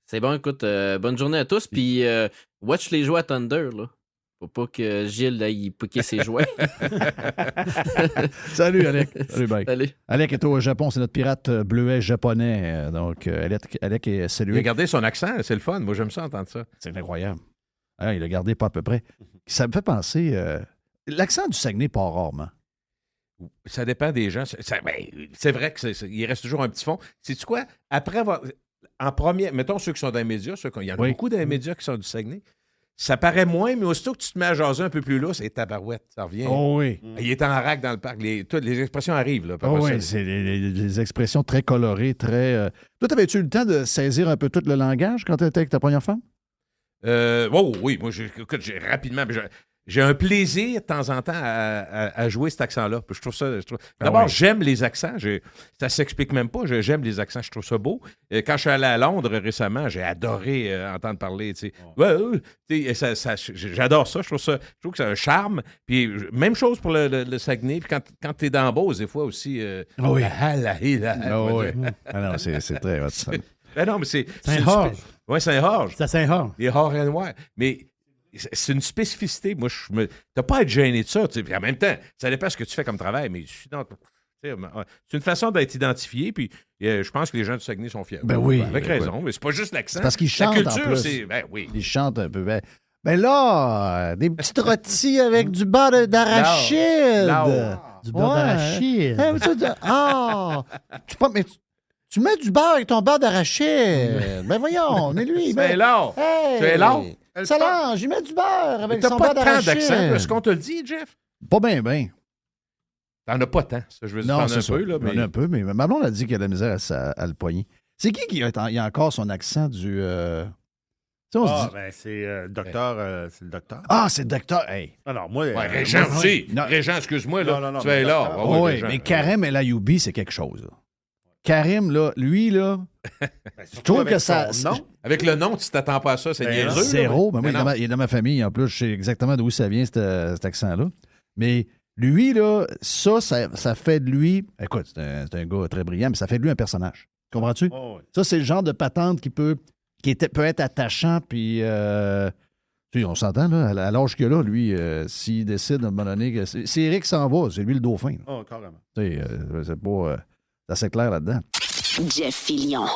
C'est bon, écoute, bonne journée à tous. Puis, watch les jouets à Thunder, là. Faut pas que Gilles, là, il pique ses jouets. Salut, Alec. Salut, bye. Salut. Alec est au Japon. C'est notre pirate bleuet japonais. Donc, Alec est salué. Il a gardé son accent. C'est le fun. Moi, j'aime ça entendre ça. C'est incroyable. Il l'a gardé pas à peu près. Ça me fait penser... l'accent du Saguenay part rarement. Ça dépend des gens. C'est vrai qu'il reste toujours un petit fond. Sais-tu quoi? Après avoir... En premier... Mettons ceux qui sont dans les médias. Il y en a beaucoup dans les médias qui sont du Saguenay. Ça paraît moins, mais aussitôt que tu te mets à jaser un peu plus là, c'est tabarouette. Ça revient. Oh oui. Il est en rack dans le parc. Toutes les expressions arrivent. Là, oui, c'est des expressions très colorées, très... Toi, avais-tu eu le temps de saisir un peu tout le langage quand tu étais avec ta première femme? Oui. Moi, j'ai rapidement... J'ai un plaisir de temps en temps à jouer cet accent-là. Je trouve ça. D'abord, j'aime les accents. Ça s'explique même pas. J'aime les accents. Je trouve ça beau. Quand je suis allé à Londres récemment, j'ai adoré entendre parler. J'adore ça. Je trouve que c'est un charme. Puis même chose pour le Saguenay. Puis quand tu es dans Beauce, des fois aussi. Non, c'est très hot, ça. Non, mais c'est Saint-Horge. Oui, Saint-Horge. C'est Saint-Horge. Les Horges et Noirs. Mais c'est une spécificité. Moi, t'as pas à être gêné de ça. Puis en même temps, ça dépend de ce que tu fais comme travail, mais c'est une façon d'être identifié. Puis je pense que les gens du Saguenay sont fiers. Ben oui. Avec raison. Mais c'est pas juste l'accent. C'est parce qu'ils chantent. La culture, en plus. c'est. Ben oui. Ils chantent un peu. Ben là, des petites rôtis avec du beurre d'arachide. Du beurre d'arachide. Tu mets du beurre avec ton beurre d'arachide. Ben voyons, mais lui. C'est là. C'est là. Solange, il met du beurre avec son beurre d'arachide. T'as pas tant d'accent. Est-ce qu'on te le dit, Jeff? Pas bien. T'en as pas tant. Ça, je veux dire, t'en as un peu. Là, mais... un peu, mais ma blonde a dit qu'elle a de la misère à le poigner. C'est qui a encore son accent du... Tu sais, on se Ah, dit, ben, c'est le docteur. C'est le docteur. ah, c'est le docteur. Hey. Alors, moi. Ouais, Régent moi, aussi. Non. Régent, excuse-moi, là. Non, tu vas mais là. docteur. Ah ouais, Oui, Régent. mais Karim El Ayoubi, c'est quelque chose. Là. Karim, là, lui, là, ben, je surtout trouve avec que ça. son nom. Avec le nom, tu t'attends pas à ça, c'est Ben, niaiseux. là, Zéro. mais- Ben, moi, mais non. il est dans ma famille. En plus, je sais exactement d'où ça vient, cet accent-là. Mais lui, là, ça fait de lui. Écoute, c'est un gars très brillant, mais ça fait de lui un personnage. Comprends-tu? Oh, oui. Ça, c'est le genre de patente peut être attachant, puis. Tu sais, on s'entend, là, à l'âge qu'il a là, lui, s'il décide à un moment donné que. Si Eric s'en va, c'est lui le dauphin. Là. Oh, carrément. Tu sais, c'est pas. C'est assez clair là-dedans. Jeff Fillion.